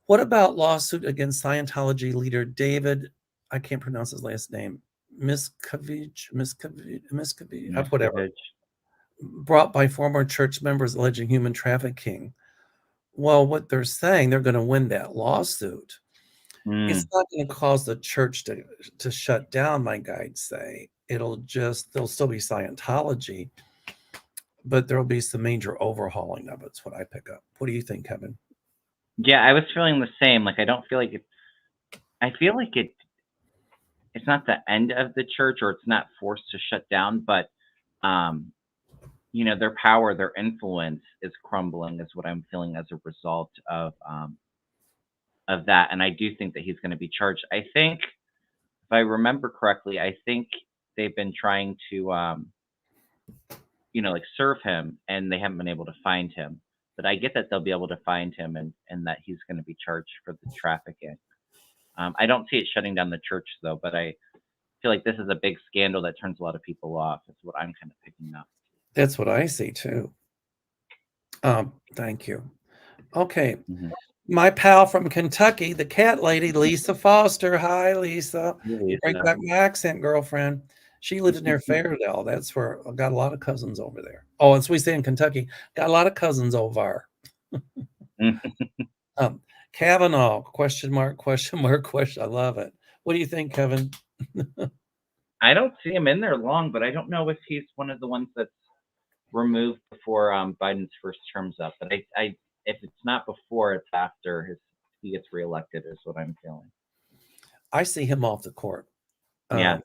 What about lawsuit against Scientology leader David? I can't pronounce his last name. Miscavige, whatever. Miscavige. Brought by former church members alleging human trafficking. Well, what they're saying, they're going to win that lawsuit. It's Mm, not going to cause the church to shut down, my guides say. There'll still be Scientology, but there'll be some major overhauling of it. It's what I pick up. What do you think, Kevin? yeah, I was feeling the same. Like I don't feel like it. I feel like it's not the end of the church or it's not forced to shut down, but um, their power, their influence is crumbling, is what I'm feeling as a result of that. And I do think that he's going to be charged. I think, if I remember correctly, I think they've been trying to, like serve him, and they haven't been able to find him. But I get that they'll be able to find him, and that he's going to be charged for the trafficking. I don't see it shutting down the church though, but I feel like this is a big scandal that turns a lot of people off. Is what I'm kind of picking up. That's what I see too. Thank you. Okay. Mhm. My pal from Kentucky, the cat lady, Lisa Foster. Hi, Lisa. Really, You bring so. back my accent, girlfriend. She lives near Fairdale. That's where I've got a lot of cousins over there. Oh, as we say in Kentucky, got a lot of cousins over. Um, Kavanaugh, question mark, question mark, question. I love it. What do you think, Kevin? I don't see him in there long, but I don't know if he's one of the ones that's removed before Biden's first term's up. But if it's not before, it's after he gets reelected, is what I'm feeling. I see him off the court. Yeah.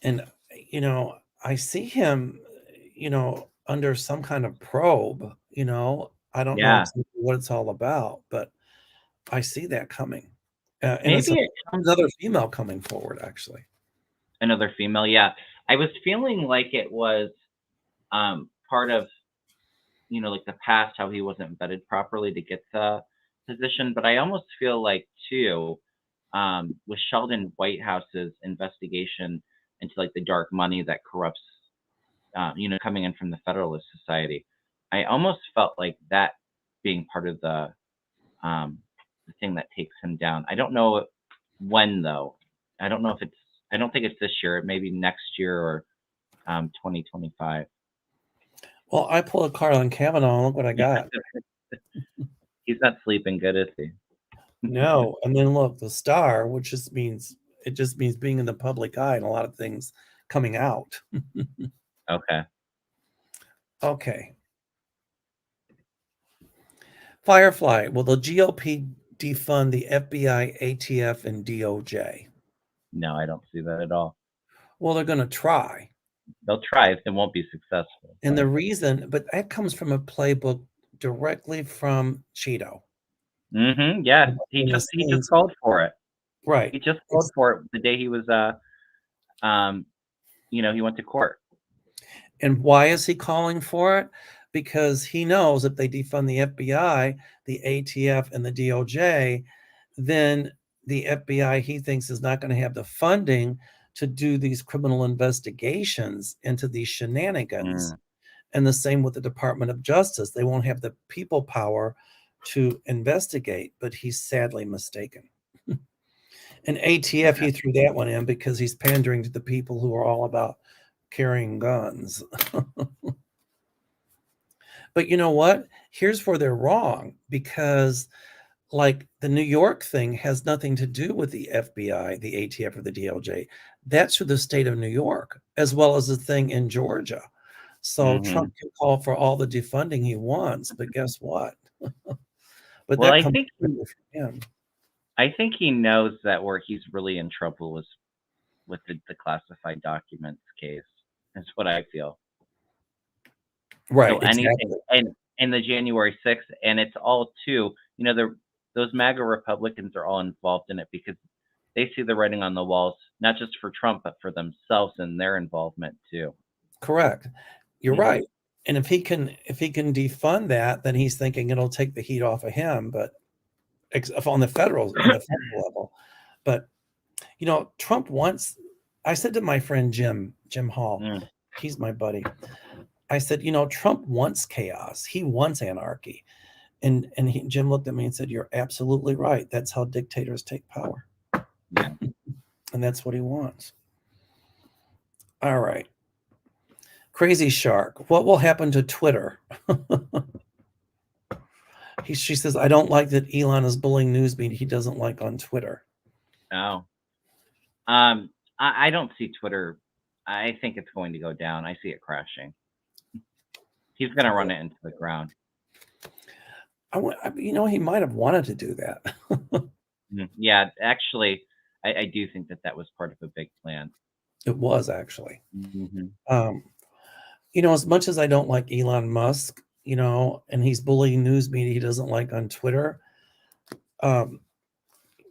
And, I see him, under some kind of probe, I don't know Yeah. exactly what it's all about, but I see that coming. And it's Maybe it comes another female coming forward, actually. another female. Yeah. I was feeling like it was part of, like the past, how he wasn't vetted properly to get the position. But I almost feel like too, with Sheldon Whitehouse's investigation into like the dark money that corrupts, coming in from the Federalist Society, I almost felt like that being part of the thing that takes him down. I don't know when though. I don't know if it's. I don't think it's this year. It may be next year or 2025. Well, I pulled a Carlin Kavanaugh, and look what I got. He's not sleeping good, is he? No, and then look, the star, which just means being in the public eye and a lot of things coming out. Okay. Okay. Firefly, will the GOP defund the FBI, ATF, and DOJ? No, I don't see that at all. Well, they're going to try. They'll try if it won't be successful. And the reason, but that comes from a playbook directly from Cheeto. Yeah, he just called for it. Right. He just called for it the day he was he went to court. And why is he calling for it? Because he knows if they defund the FBI, the ATF, and the DOJ, then the FBI, he thinks, is not going to have the funding to do these criminal investigations into these shenanigans. And the same with the Department of Justice. They won't have the people power to investigate, but he's sadly mistaken. And ATF, he threw that one in because he's pandering to the people who are all about carrying guns. But you know what? Here's where they're wrong, because like the New York thing has nothing to do with the FBI, the ATF, or the DOJ. That's for the state of New York, as well as the thing in Georgia. So Trump can call for all the defunding he wants, but guess what? But well, that I comes think from him. I think he knows that where he's really in trouble is with the classified documents case. That's what I feel. Right. So anything, and the January 6th, and it's all too, those MAGA Republicans are all involved in it because they see the writing on the walls, not just for Trump, but for themselves and their involvement too. Correct. You're right. And if he can defund that, then he's thinking it'll take the heat off of him, but on the federal level. But Trump wants. I said to my friend Jim Hall, he's my buddy. I said, Trump wants chaos. He wants anarchy. And Jim looked at me and said, "You're absolutely right. That's how dictators take power." Yeah. And that's what he wants. All right. Crazy Shark. What will happen to Twitter? She says, "I don't like that Elon is bullying Newsbeat. He doesn't like on Twitter." Oh. I don't see Twitter. I think it's going to go down. I see it crashing. He's going to run it into the ground. He might have wanted to do that. Yeah, actually, I do think that was part of a big plan. It was actually. As much as I don't like Elon Musk, and he's bullying news media he doesn't like on Twitter,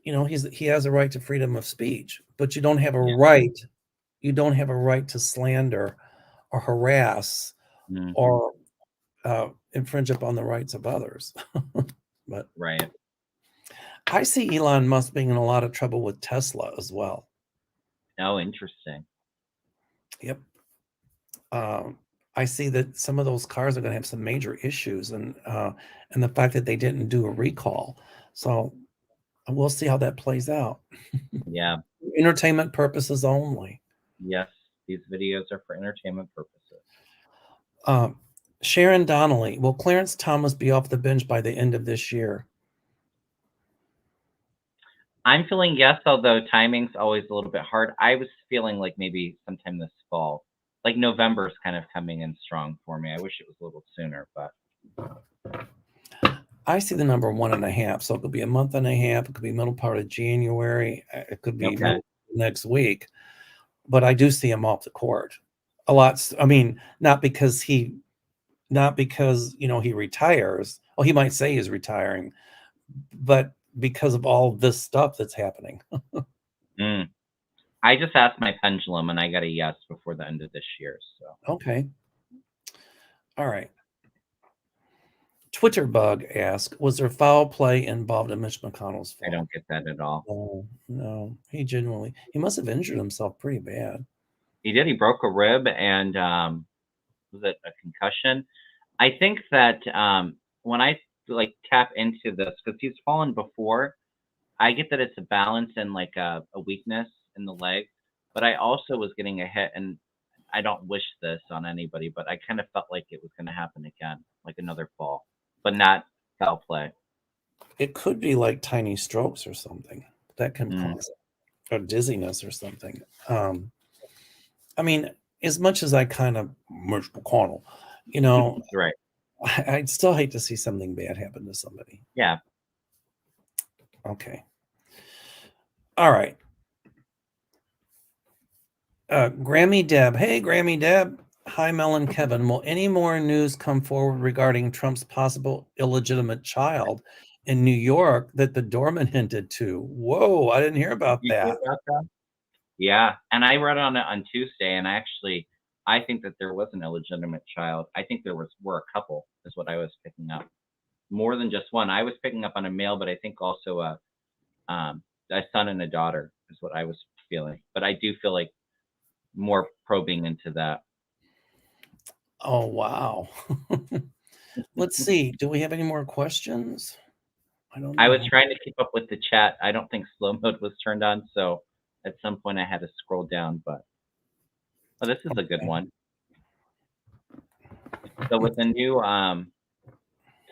he has a right to freedom of speech, but you don't have a right. You don't have a right to slander or harass or infringe upon the rights of others. But right. I see Elon Musk being in a lot of trouble with Tesla as well. Oh, interesting. Yep. I see that some of those cars are going to have some major issues, and the fact that they didn't do a recall. So we'll see how that plays out. Yeah. Entertainment purposes only. Yes, these videos are for entertainment purposes. Sharon Donnelly, will Clarence Thomas be off the bench by the end of this year? I'm feeling yes, although timing's always a little bit hard. I was feeling like maybe sometime this fall. Like November's kind of coming in strong for me. I wish it was a little sooner, but I see the number 1.5, so it could be a month and a half. It could be middle part of January. It could be Okay. next week. But I do see him off the court a lot. I mean, not because he retires. Oh, he might say he's retiring, but because of all this stuff that's happening. Mm. I just asked my pendulum, and I got a yes before the end of this year. So Okay. All right. Twitter Bug asked, was there foul play involved in Mitch McConnell's I fall? don't get that at all. No. He must have injured himself pretty bad. He did. He broke a rib, and was it a concussion? I think that when I like tap into this, because he's fallen before, I get that it's a balance and like a weakness in the leg, but I also was getting a hit, and I don't wish this on anybody, but I kind of felt like it was going to happen again, like another fall, but not foul play. It could be like tiny strokes or something that can Mm, cause or dizziness or something. I mean, as much as I kind of Mitch McConnell, right. I'd still hate to see something bad happen to somebody. Yeah. Okay. All right. Grammy Deb. Hey, Grammy Deb. Hi, Mel and Kevin. Will any more news come forward regarding Trump's possible illegitimate child in New York that the doorman hinted to? Whoa, I didn't hear about You hear that. about that? Yeah. And I read on it on Tuesday, and I think that there was an illegitimate child. I think were a couple, is what I was picking up. More than just one. I was picking up on a male, but I think also a son and a daughter is what I was feeling. But I do feel like more probing into that. Oh, wow. Let's see. Do we have any more questions? I don't I was know. trying to keep up with the chat. I don't think slow mode was turned on, so at some point I had to scroll down. But this is a good Okay. one. So with the new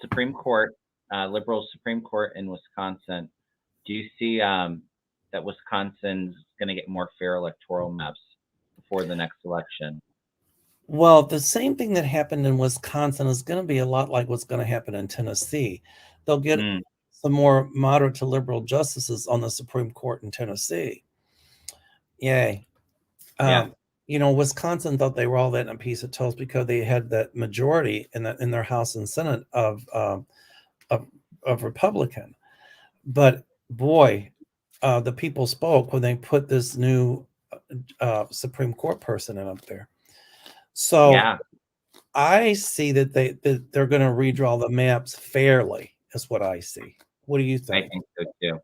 Supreme Court, liberal Supreme Court in Wisconsin, do you see that Wisconsin's going to get more fair electoral maps before the next election? Well, the same thing that happened in Wisconsin is going to be a lot like what's going to happen in Tennessee. They'll get Mm, some more moderate to liberal justices on the Supreme Court in Tennessee. Yay. yeah, Wisconsin thought they were all that in a piece of toast because they had that majority in their House and Senate of Republican. But boy, the people spoke when they put this new Supreme Court person in up there. So yeah, I see that they're going to redraw the maps fairly. Is what I see. What do you I think? think so too.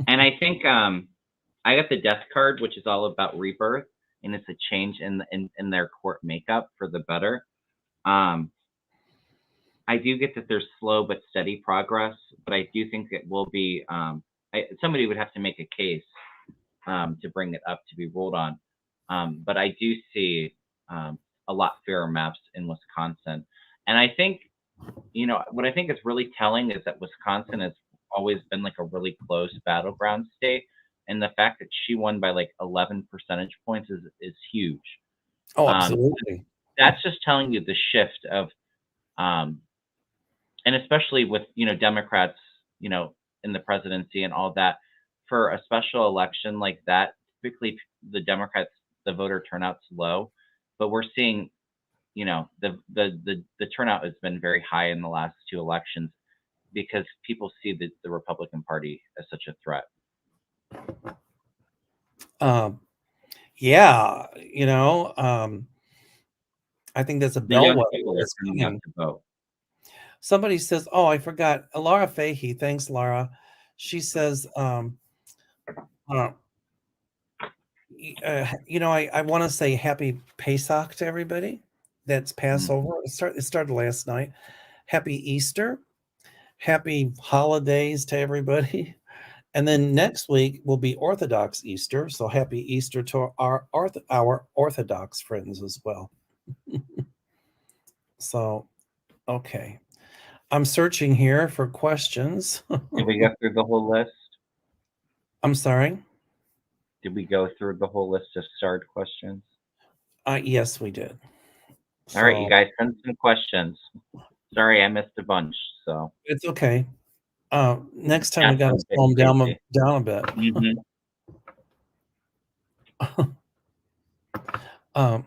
And I think I got the death card, which is all about rebirth, and it's a change in their court makeup for the better. Um, I do get that there's slow but steady progress, but I do think it will be. Somebody would have to make a case to bring it up to be ruled on. But I do see a lot fairer maps in Wisconsin, and I think what I think is really telling is that Wisconsin has always been like a really close battleground state, and the fact that she won by like 11 percentage points is huge. Oh, Um, absolutely. that's just telling you the shift of um, and especially with Democrats, in the presidency and all that, for a special election like that, typically the Democrats, the voter turnout's low, but we're seeing, the turnout has been very high in the last two elections because people see the Republican Party as such a threat. Um, yeah, I think that's a The young bellwether people are that's turning out coming. to vote. Somebody says, "Oh, I forgot." Laura Fahey, thanks, Laura. She says, uh, I want to say happy Pesach to everybody. That's Mm. Passover. It started last night. Happy Easter. Happy holidays to everybody. And then next week will be Orthodox Easter. So happy Easter to our Orthodox friends as well. So, okay. I'm searching here for questions. Did we go through the whole list? I'm sorry. Did we go through the whole list of starred questions? Yes, we did. All right, you So, guys, send some questions. Sorry, I missed a bunch. So It's okay. Next time we that's got to a bit slow them crazy. down a bit. Hmm. um,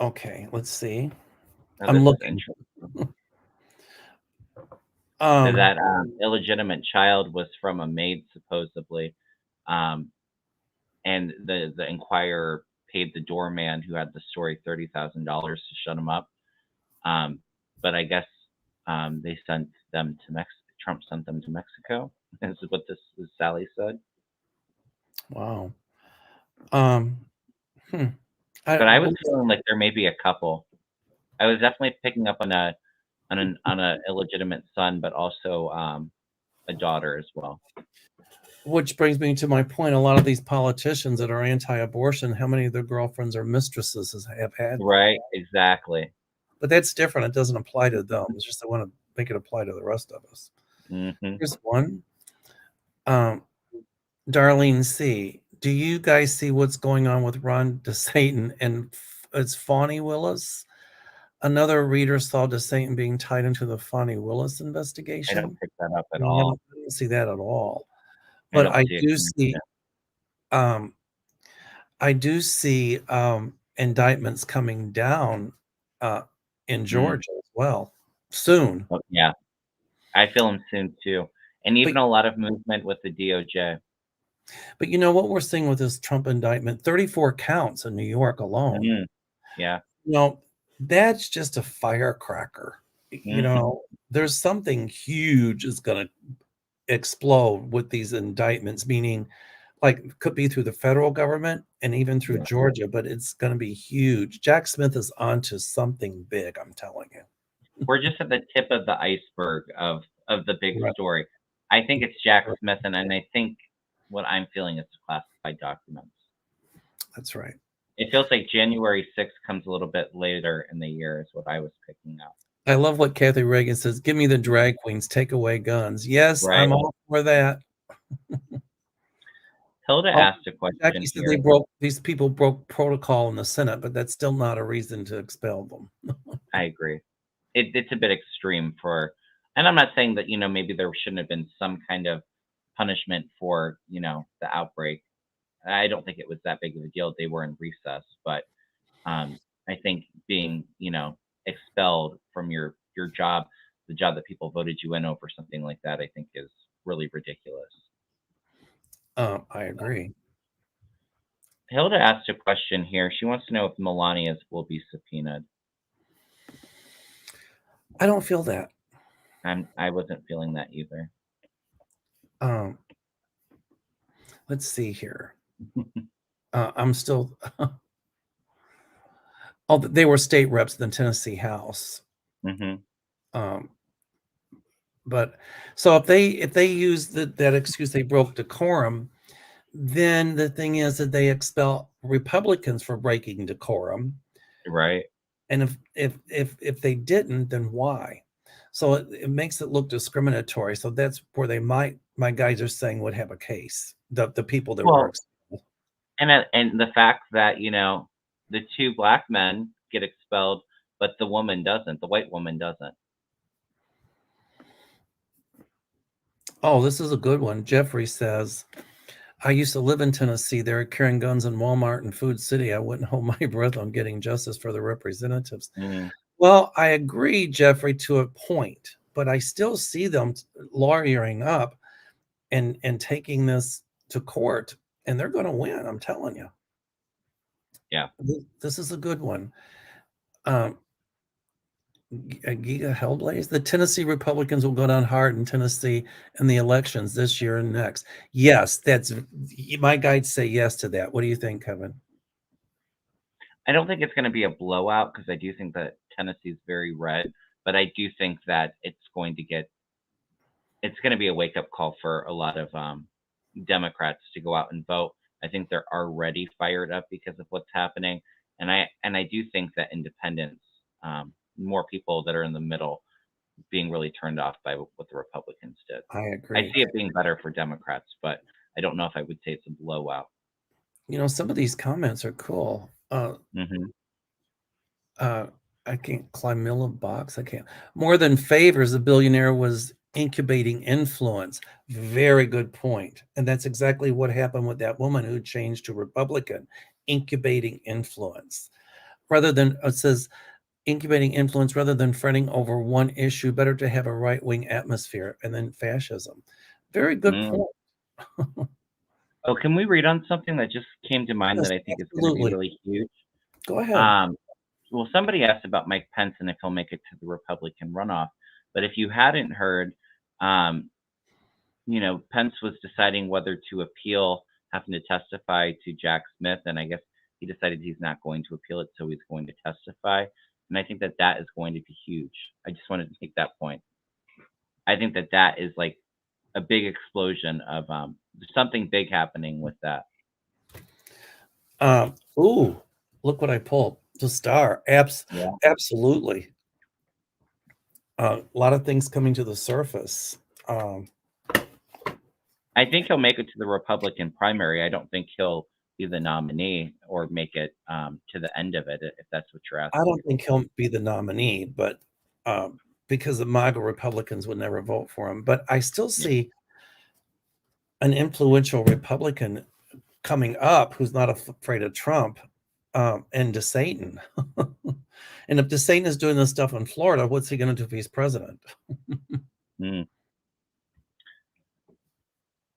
okay, let's see. Oh, I'm this is looking. interesting. So Um, that illegitimate child was from a maid, supposedly, um, and the Inquirer paid the doorman who had the story $30,000 to shut him up. Um, but I guess they sent them to Mexico. Trump sent them to Mexico. This is what this Sally said. wow. Um, hmm. But I was Well, feeling like there may be a couple. I was definitely picking up on a illegitimate son, but also a daughter as well. which brings me to my point. A lot of these politicians that are anti-abortion, how many of their girlfriends or mistresses have had them? Right? Exactly. But that's different. It doesn't apply to them. It's just I want to make it apply to the rest of us. Hmm. Here's one. Um, Darlene C. Do you guys see what's going on with Ron DeSantis and it's Fawny Willis? Another reader saw DeSantis being tied into the Fawny Willis I don't investigation. pick that up at No, all. I don't see that at all. I But don't see a connection. um, I do see indictments coming down in Mm. Georgia as well soon. Oh, yeah, I feel him soon too, and But even a lot of movement with the DOJ. but you know what we're seeing with this Trump indictment? 34 counts in New York alone. Mm. Yeah. You know, that's just a firecracker. You Hmm. know, there's something huge is going to explode with these indictments, meaning like could be through the federal government and even through Yeah. Georgia, but it's going to be huge. Jack Smith is onto something big, I'm telling you. We're just at the tip of the iceberg of the big Right. story. I think it's Jack Smith, and I think what I'm feeling is classified documents. That's right. It feels like January 6th comes a little bit later in the year, is what I was picking up. I love what Kathy Reagan says. Give me the drag queens, take away guns. Yes, Right? I'm all for that. Hilda Oh, asked a Jackie question said here. these people broke protocol in the Senate, but that's still not a reason to expel them. I agree. It's a bit extreme for, and I'm not saying that, maybe there shouldn't have been some kind of punishment for, the outbreak. I don't think it was that big of a deal. They were in recess, but I think being, expelled from your job, the job that people voted you in over, something like that, I think is really ridiculous. I agree. Hilda asked a question here. She wants to know if Melania's will be subpoenaed. I don't feel that. I wasn't feeling that either. Um, let's see here. I'm still. Oh, they were state reps in the Tennessee House. Hmm. Um, but so if they use that excuse, they broke decorum. Then the thing is that they expel Republicans for breaking decorum, Right. and if they didn't, then why? So it makes it look discriminatory. So that's where they might my guys are saying would have a case. The people that were Well, expelled. and the fact that the two black men get expelled, but the woman doesn't. The white woman doesn't. Oh, this is a good one. Jeffrey says, I used to live in Tennessee. They were carrying guns in Walmart and Food City. I wouldn't hold my breath on getting justice for the representatives. Mm, Well, I agree, Jeffrey, to a point, but I still see them lawyering up and taking this to court, and they're going to win. I'm telling you. yeah. This is a good one. Giga Hellblaze. The Tennessee Republicans will go down hard in Tennessee in the elections this year and next. Yes, that's my guides say yes to that. What do you think, Kevin? I don't think it's going to be a blowout because I do think that Tennessee is very red, but I do think that it's going to be a wake up call for a lot of Democrats to go out and vote. I think they're already fired up because of what's happening, and I do think that independents, more people that are in the middle, being really turned off by what the Republicans did. I I agree. see it being better for Democrats, but I don't know if I would say it's a blowout. You know, some of these comments are cool. Hmm. I can't climb Milla box. I can't. More than favors, the billionaire was incubating influence. Very good point. And that's exactly what happened with that woman who changed to Republican, incubating influence. Rather than, it says, incubating influence rather than fretting over one issue, better to have a right-wing atmosphere and then fascism. Very good point. Oh, can we read on something that just came to mind Yes, that I think is going to be absolutely. really huge? Go ahead. Well, somebody asked about Mike Pence and if he'll make it to the Republican runoff. But if you hadn't heard, Pence was deciding whether to appeal having to testify to Jack Smith, and I guess he decided he's not going to appeal it, so he's going to testify. And I think that that is going to be huge. I just wanted to make that point. I think that that is like a big explosion of something big happening with that. Ooh, look what I pulled. The star. Yeah. Absolutely. A lot of things coming to the surface. I think he'll make it to the Republican primary. I don't think he'll be the nominee or make it to the end of it, if that's what you're asking. I don't think he'll be the nominee, but because the MAGA Republicans would never vote for him. But I still see an influential Republican coming up who's not afraid of Trump, and DeSantis. And if DeSantis is doing this stuff in Florida, what's he going to do if he's president?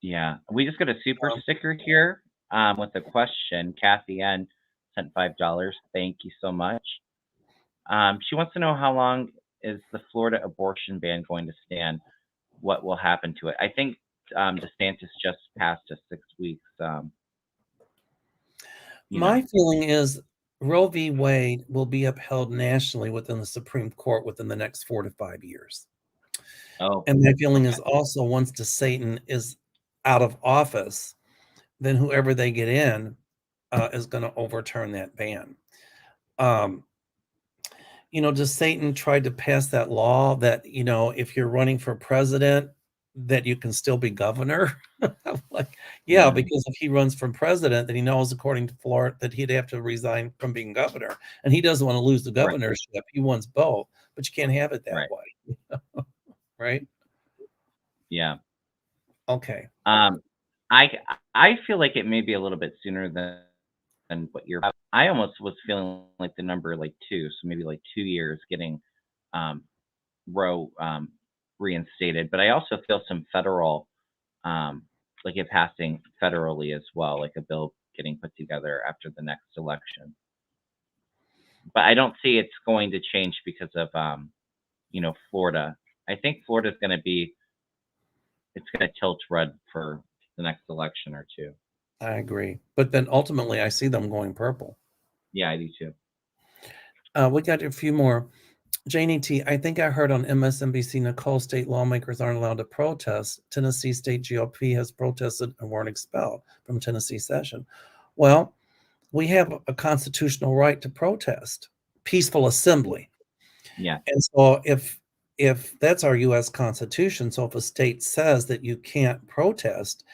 Yeah, we just got a super sticker here with a question. Kathy N sent $5. Thank you so much. She wants to know how long is the Florida abortion ban going to stand? What will happen to it? I think DeSantis just passed a 6 weeks. My feeling is Roe v. Wade will be upheld nationally within the Supreme Court within the next 4 to 5 years. Oh, and my feeling is also once DeSantis is out of office, then whoever they get in is going to overturn that ban. DeSantis tried to pass that law that, if you're running for president, that you can still be governor. I'm like, yeah, because if he runs for president, then he knows, according to Florida, that he'd have to resign from being governor. And he doesn't want to lose the governorship. Right. He wants both, but you can't have it that way. Right? Yeah. Okay. I feel like it may be a little bit sooner than what you're. I almost was feeling like the number like 2, so maybe like 2 years getting Roe reinstated. But I also feel some federal, like it passing federally as well, like a bill getting put together after the next election. But I don't see it's going to change because of Florida. I think Florida is going to be. It's going to tilt red for the next election or 2. I agree. But then ultimately, I see them going purple. Yeah, I do too. We got a few more. Janie T., I think I heard on MSNBC, Nicole, state lawmakers aren't allowed to protest. Tennessee state GOP has protested and weren't expelled from Tennessee session. Well, we have a constitutional right to protest, peaceful assembly. Yeah. And so if that's our U.S. Constitution, so if a state says that you can't protest,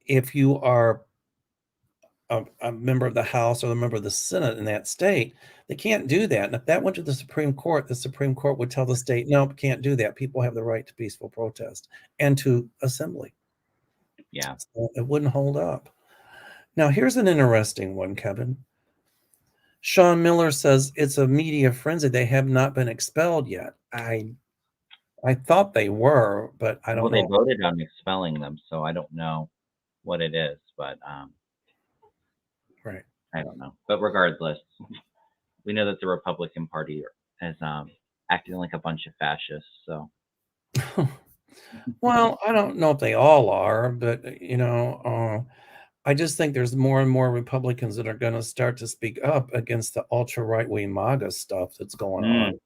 if you are a member of the House or a member of the Senate in that state, they can't do that. And if that went to the Supreme Court would tell the state, no, can't do that. People have the right to peaceful protest and to assembly. Yeah. So it wouldn't hold up. Now, here's an interesting one, Kevin. Sean Miller says it's a media frenzy. They have not been expelled yet. I thought they were, but I don't know. Well, they voted on expelling them, so I don't know what it is, but right. I don't know. But regardless, we know that the Republican Party is acting like a bunch of fascists. So, well, I don't know if they all are, but I just think there's more and more Republicans that are going to start to speak up against the ultra right-wing MAGA stuff that's going on.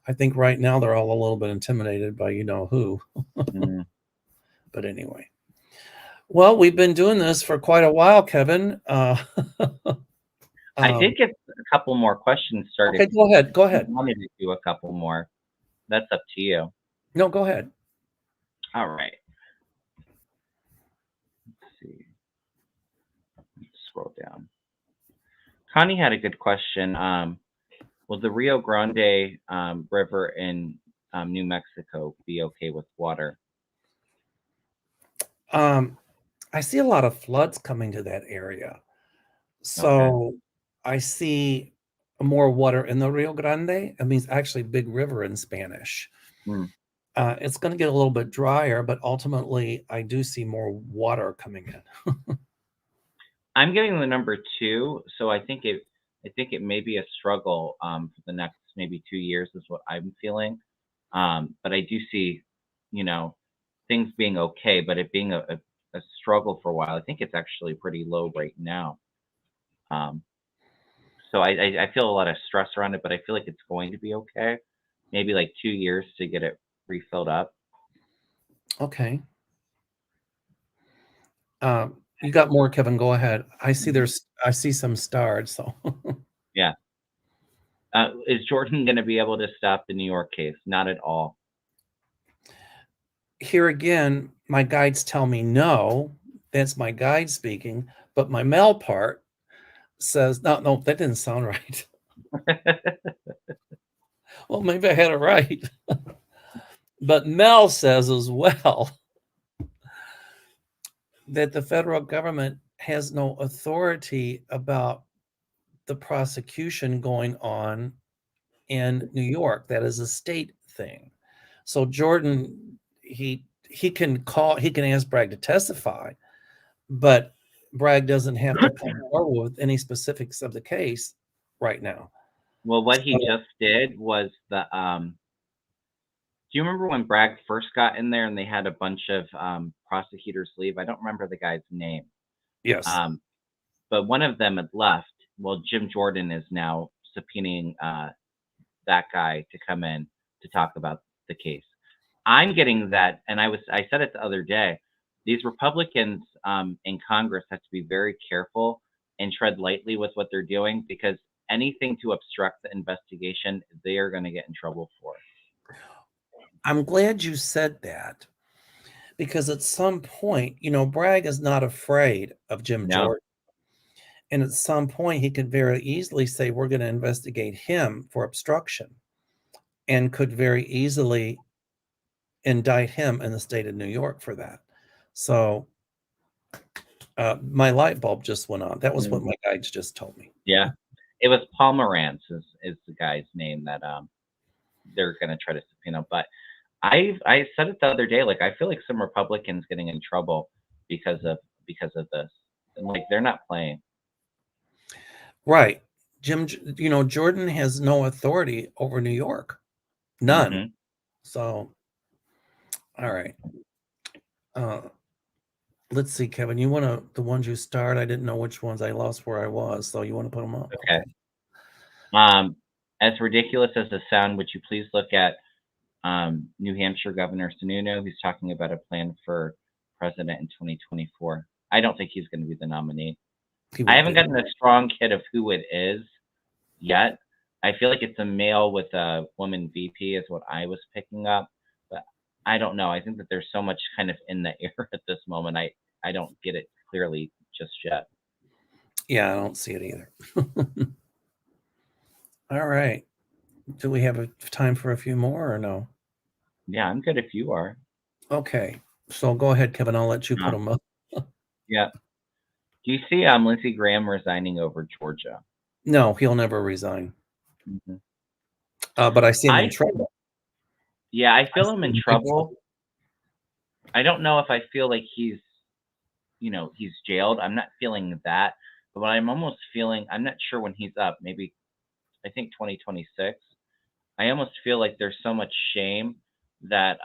I think right now they're all a little bit intimidated by who. But anyway. Well, we've been doing this for quite a while, Kevin. I did get a couple more questions started. Okay, go ahead. Go ahead. I wanted to do a couple more. That's up to you. No, go ahead. All right. Let's see. Let's scroll down. Connie had a good question. Will the Rio Grande River in New Mexico be okay with water? I see a lot of floods coming to that area. Okay. So I see more water in the Rio Grande. It means actually big river in Spanish. Hmm. It's going to get a little bit drier, but ultimately I do see more water coming in. I'm getting the number 2, so I think it may be a struggle for the next maybe 2 years is what I'm feeling. But I do see, things being okay, but it being a struggle for a while. I think it's actually pretty low right now. So I feel a lot of stress around it, but I feel like it's going to be okay. Maybe like 2 years to get it refilled up. Okay. You got more, Kevin. Go ahead. I see I see some starred. So Yeah. Is Jordan going to be able to stop the New York case? Not at all. here again, my guides tell me no. That's my guide speaking, but my Mel part says no, that didn't sound right. Well, maybe I had it right. But Mel says as well that the federal government has no authority about the prosecution going on in New York. That is a state thing. So Jordan, he can ask Bragg to testify, but Bragg doesn't have to come forward with any specifics of the case right now. Well, what he just did was do you remember when Bragg first got in there and they had a bunch of prosecutors leave? I don't remember the guy's name. Yes. But one of them had left. Well, Jim Jordan is now subpoenaing that guy to come in to talk about the case. I'm getting that, and I said it the other day. These Republicans in Congress have to be very careful and tread lightly with what they're doing, because anything to obstruct the investigation, they are going to get in trouble for. I'm glad you said that, because at some point, Bragg is not afraid of Jim Jordan. And at some point, he could very easily say, we're going to investigate him for obstruction, and could very easily indict him in the state of New York for that. So my light bulb just went on. That was what my guides just told me. Yeah. It was Pomerantz is the guy's name that they're going to try to subpoena. But I said it the other day, like, I feel like some Republicans getting in trouble because of this. And like, they're not playing. Right. Jordan has no authority over New York. None. Mm-hmm. So, all right. Let's see, Kevin, you want the ones you starred? I didn't know which ones. I lost where I was. So you want to put them up? Okay. As ridiculous as this sound, would you please look at New Hampshire Governor Sununu, who's talking about a plan for president in 2024. I don't think he's going to be the nominee. I haven't gotten a strong hit of who it is yet. I feel like it's a male with a woman VP is what I was picking up, but I don't know. I think that there's so much kind of in the air at this moment. I don't get it clearly just yet. Yeah, I don't see it either. All right. Do we have time for a few more or no? Yeah, I'm good if you are. Okay. So go ahead, Kevin. I'll let you put them up. Yeah. Do you see Lindsey Graham resigning over Georgia? No, he'll never resign. Mm-hmm. But I see him in trouble. Yeah, I feel him in trouble. I don't know if I feel like he's jailed. I'm not feeling that. But what I'm almost feeling, I'm not sure when he's up, maybe I think 2026. I almost feel like there's so much shame that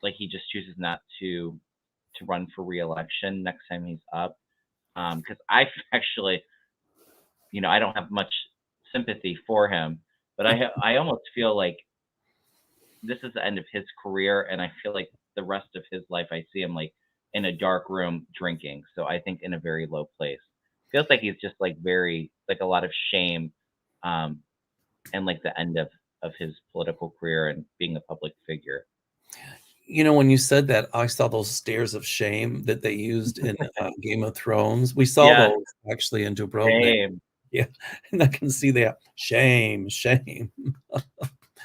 like he just chooses not to run for re-election next time he's up. Because I actually, I don't have much sympathy for him, but I almost feel like this is the end of his career, and I feel like the rest of his life I see him like in a dark room drinking. So I think in a very low place. Feels like he's just like very like a lot of shame, and like the end of his political career and being a public figure. When you said that, I saw those stairs of shame that they used in Game of Thrones. We saw those actually in Dubrovnik. Same. Yeah, and I can see that. Shame, shame.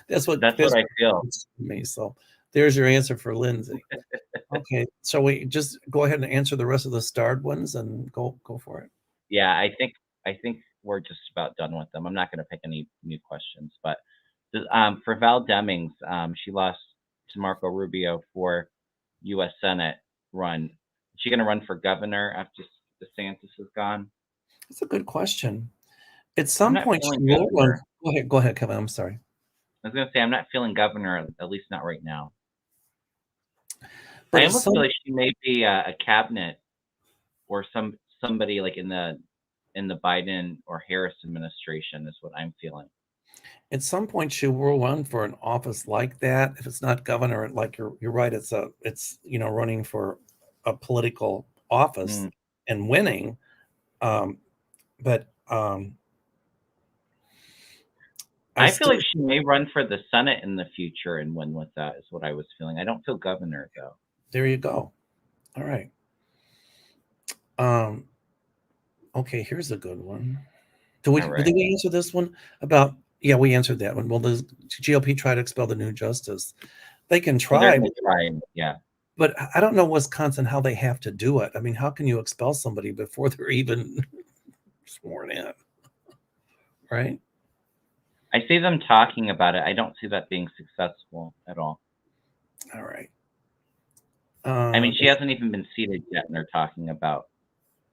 That's what That's what I feel. me. So there's your answer for Lindsay. Okay, so we just go ahead and answer the rest of the starred ones and go for it. Yeah, I think we're just about done with them. I'm not going to pick any new questions, but for Val Demings, she lost to Marco Rubio for U.S. Senate run. Is she going to run for governor after DeSantis is gone? That's a good question. At I'm some not point, she feeling will run. governor. Go ahead, Kevin. I'm sorry. I was going to say I'm not feeling governor, at least not right now. But I at almost some feel like she may be a cabinet or somebody like in the Biden or Harris administration is what I'm feeling. at some point she will run for an office like that. If it's not governor, like you're right, it's running for a political office Mm. and winning. But I feel like she may run for the Senate in the future and win with that, is what I was feeling. I don't feel governor, though. There you go. All right. Okay, here's a good one. Did All right. we answer this one about? Yeah, we answered that one. Will the GOP try to expel the new justice? They can Well, they're try, going to try, yeah. but I don't know Wisconsin how they have to do it. I mean, how can you expel somebody before they're even sworn in? Right? I see them talking about it. I don't see that being successful at all. All right. I mean, she hasn't even been seated yet, and they're talking about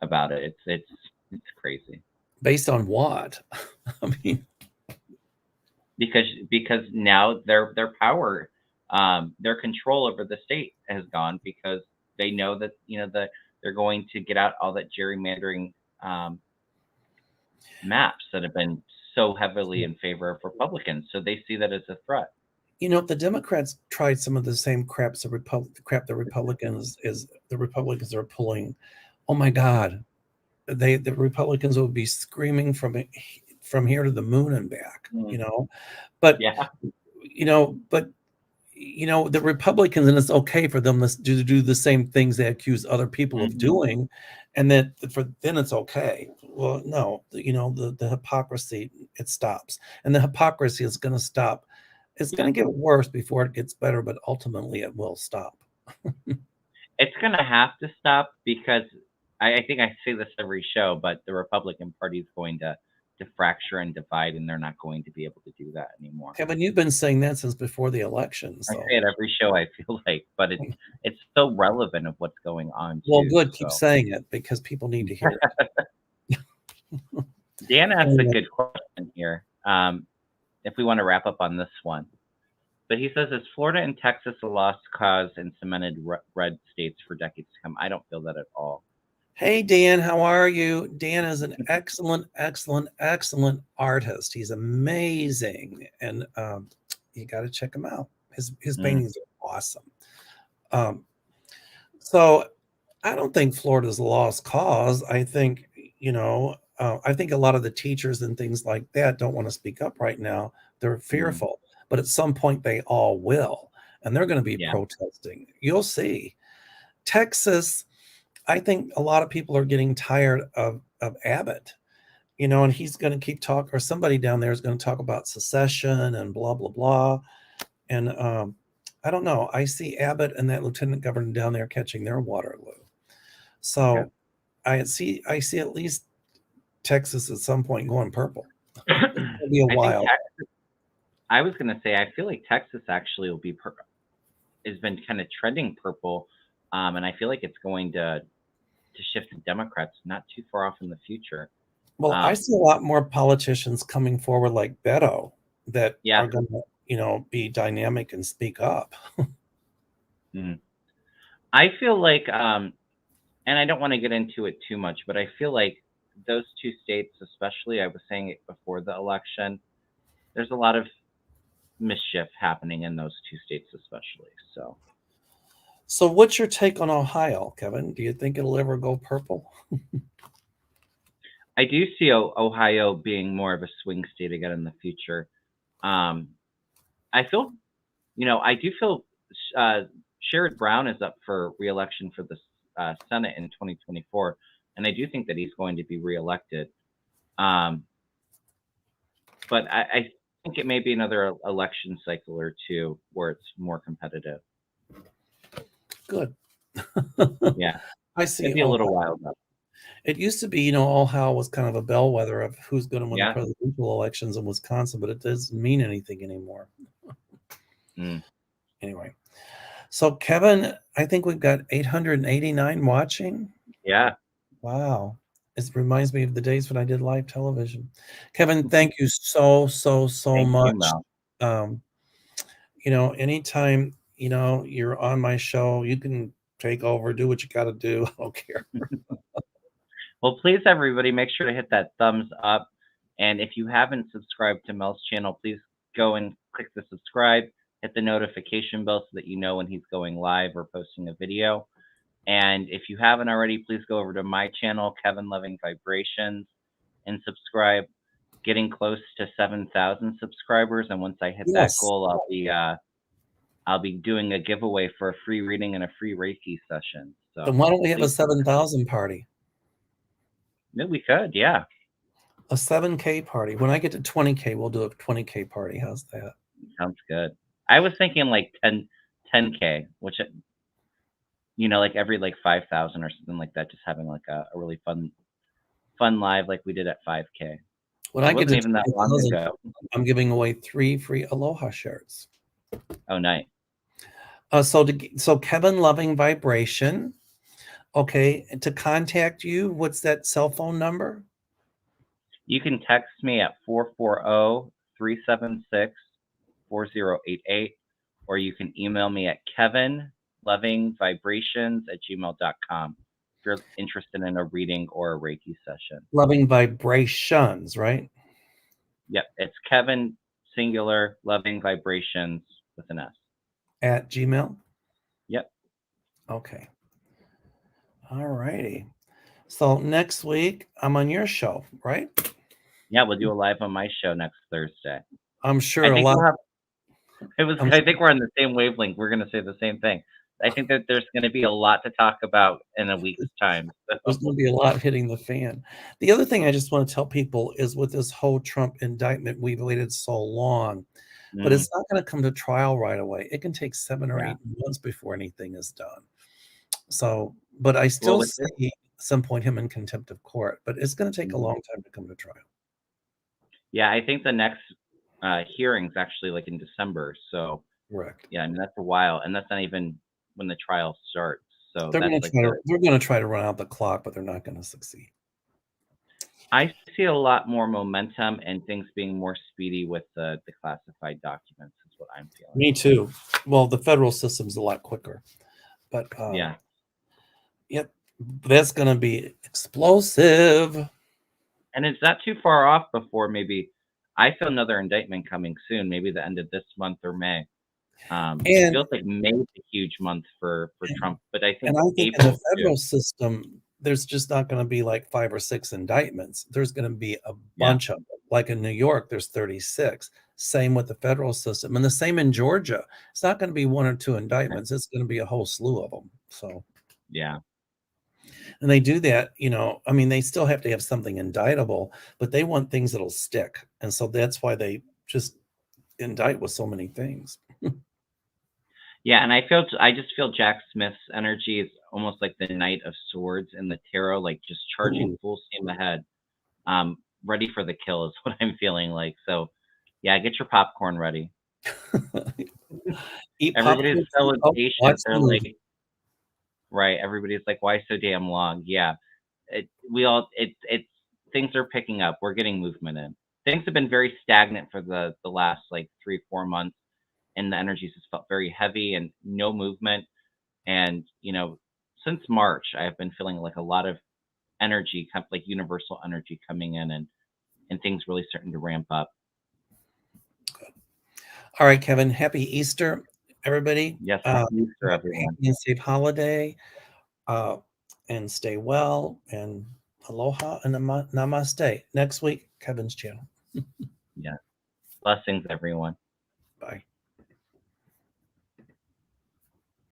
it. It's crazy. Based on what? I mean, because now their power, their control over the state has gone, because they know that they're going to get out all that gerrymandering maps that have been so heavily in favor of Republicans. So they see that as a threat. the Democrats tried some of the same crap the Republicans are pulling. Oh my God, the Republicans will be screaming from here to the moon and back. But Yeah. The Republicans, and it's okay for them to do the same things they accuse other people of doing, and then it's okay. Well, no, the hypocrisy, it stops, and the hypocrisy is going to stop. It's going to get worse before it gets better, but ultimately it will stop. It's going to have to stop, because I think I say this every show, but the Republican Party is going to fracture and divide, and they're not going to be able to do that anymore. Kevin, you've been saying that since before the election. So. I say it every show, I feel like, but it's so relevant of what's going on. Well, good. Keep saying it, because people need to hear it. Dan asked a good question here. If we want to wrap up on this one. But he says, is Florida and Texas a lost cause in cemented red states for decades to come? I don't feel that at all. Hey, Dan, how are you? Dan is an excellent, excellent, excellent artist. He's amazing. And you got to check him out. His paintings are awesome. So I don't think Florida's a lost cause. I think, I think a lot of the teachers and things like that don't want to speak up right now. They're fearful, but at some point they all will, and they're going to be protesting. You'll see. Texas, I think a lot of people are getting tired of Abbott, and he's going to keep talking, or somebody down there is going to talk about secession and blah, blah, blah. And I don't know. I see Abbott and that lieutenant governor down there catching their Waterloo. So I see at least Texas at some point going purple. It'll be a while. I was going to say, I feel like Texas actually will be has been kind of trending purple, and I feel like it's going to shift to Democrats not too far off in the future. Well, I see a lot more politicians coming forward like Beto that are going to, be dynamic and speak up. I feel like, and I don't want to get into it too much, but I feel like those two states, especially, I was saying it before the election, there's a lot of mischief happening in those two states, especially. So what's your take on Ohio, Kevin? Do you think it'll ever go purple? I do see Ohio being more of a swing state again in the future. I feel, I do feel Sherrod Brown is up for re-election for the Senate in 2024, and I do think that he's going to be reelected. But I think it may be another election cycle or two where it's more competitive. Good. Yeah, I it's see. gonna be a little while though. It used to be, Ohio was kind of a bellwether of who's going to win the Yeah. presidential elections in Wisconsin, but it doesn't mean anything anymore. Anyway, so Kevin, I think we've got 889 watching. Yeah. Wow. It reminds me of the days when I did live television. Kevin, thank you so Thank much. you, Mel. Anytime, you're on my show, you can take over, do what you got to do. I don't care. Well, please, everybody, make sure to hit that thumbs up. And if you haven't subscribed to Mel's channel, please go and click the subscribe, hit the notification bell so that you know when he's going live or posting a video. And if you haven't already, please go over to my channel, Kevin Loving Vibrations, and subscribe. Getting close to 7,000 subscribers, and once I hit that goal, I'll be doing a giveaway for a free reading and a free Reiki session. So Then why don't we have a 7,000 party? Yeah, we could, yeah. A 7K party. When I get to 20K, we'll do a 20K party. How's that? Sounds good. I was thinking like 10K, which, like every like 5,000 or something like that, just having like a really fun live like we did at 5K. When I get to even that long ago. I'm giving away 3 free Aloha shirts. Oh, nice. So Kevin Loving Vibration. Okay, to contact you, what's that cell phone number? You can text me at 440-376-4088, or you can email me at kevinlovingvibrations@gmail.com if you're interested in a reading or a Reiki session. Loving Vibrations, right? Yep, it's Kevin singular Loving Vibrations with an S. At Gmail? Yep. Okay. All righty. So next week, I'm on your show, right? Yeah, we'll do a live on my show next Thursday. I'm sure I think I think we're on the same wavelength. We're going to say the same thing. I think that there's going to be a lot to talk about in a week's time. So. There's going to be a lot hitting the fan. The other thing I just want to tell people is with this whole Trump indictment, we've waited so long, but it's not going to come to trial right away. It can take 7 or 8 months before anything is done. So, but I still see some point him in contempt of court, but it's going to take a long time to come to trial. Yeah, I think the next hearing's actually like in December. So, correct. Yeah, I mean that's a while, and that's not even when the trial starts. So they're going to try to run out the clock, but they're not going to succeed. I see a lot more momentum and things being more speedy with the classified documents. Is what I'm feeling. Me too. Well, the federal system's a lot quicker, but yep, that's going to be explosive. And it's not too far off before maybe I feel another indictment coming soon, maybe the end of this month or May. It feels like May is a huge month for Trump, but I think April in the federal system, there's just not going to be like 5 or 6 indictments. There's going to be a bunch of them. Like in New York, there's 36. Same with the federal system, and the same in Georgia. It's not going to be 1 or 2 indictments. It's going to be a whole slew of them. So yeah. And they do that, I mean, they still have to have something indictable, but they want things that'll stick. And so that's why they just indict with so many things. Yeah, and I just feel Jack Smith's energy is almost like the Knight of Swords in the tarot, like just charging full steam ahead, ready for the kill is what I'm feeling like. So, yeah, get your popcorn ready. Everybody's so impatient. They're like, right? Everybody's like, why so damn long? Yeah, things are picking up. We're getting movement in. Things have been very stagnant for the last like 3-4 months. And the energies has felt very heavy and no movement. And, since March, I have been feeling like a lot of energy, kind of like universal energy coming in and things really starting to ramp up. Good. All right, Kevin, happy Easter, everybody. Yes, happy Easter, everyone. Happy and safe holiday, and stay well, and aloha and namaste. Next week, Kevin's channel. Yeah. Blessings, everyone. Bye.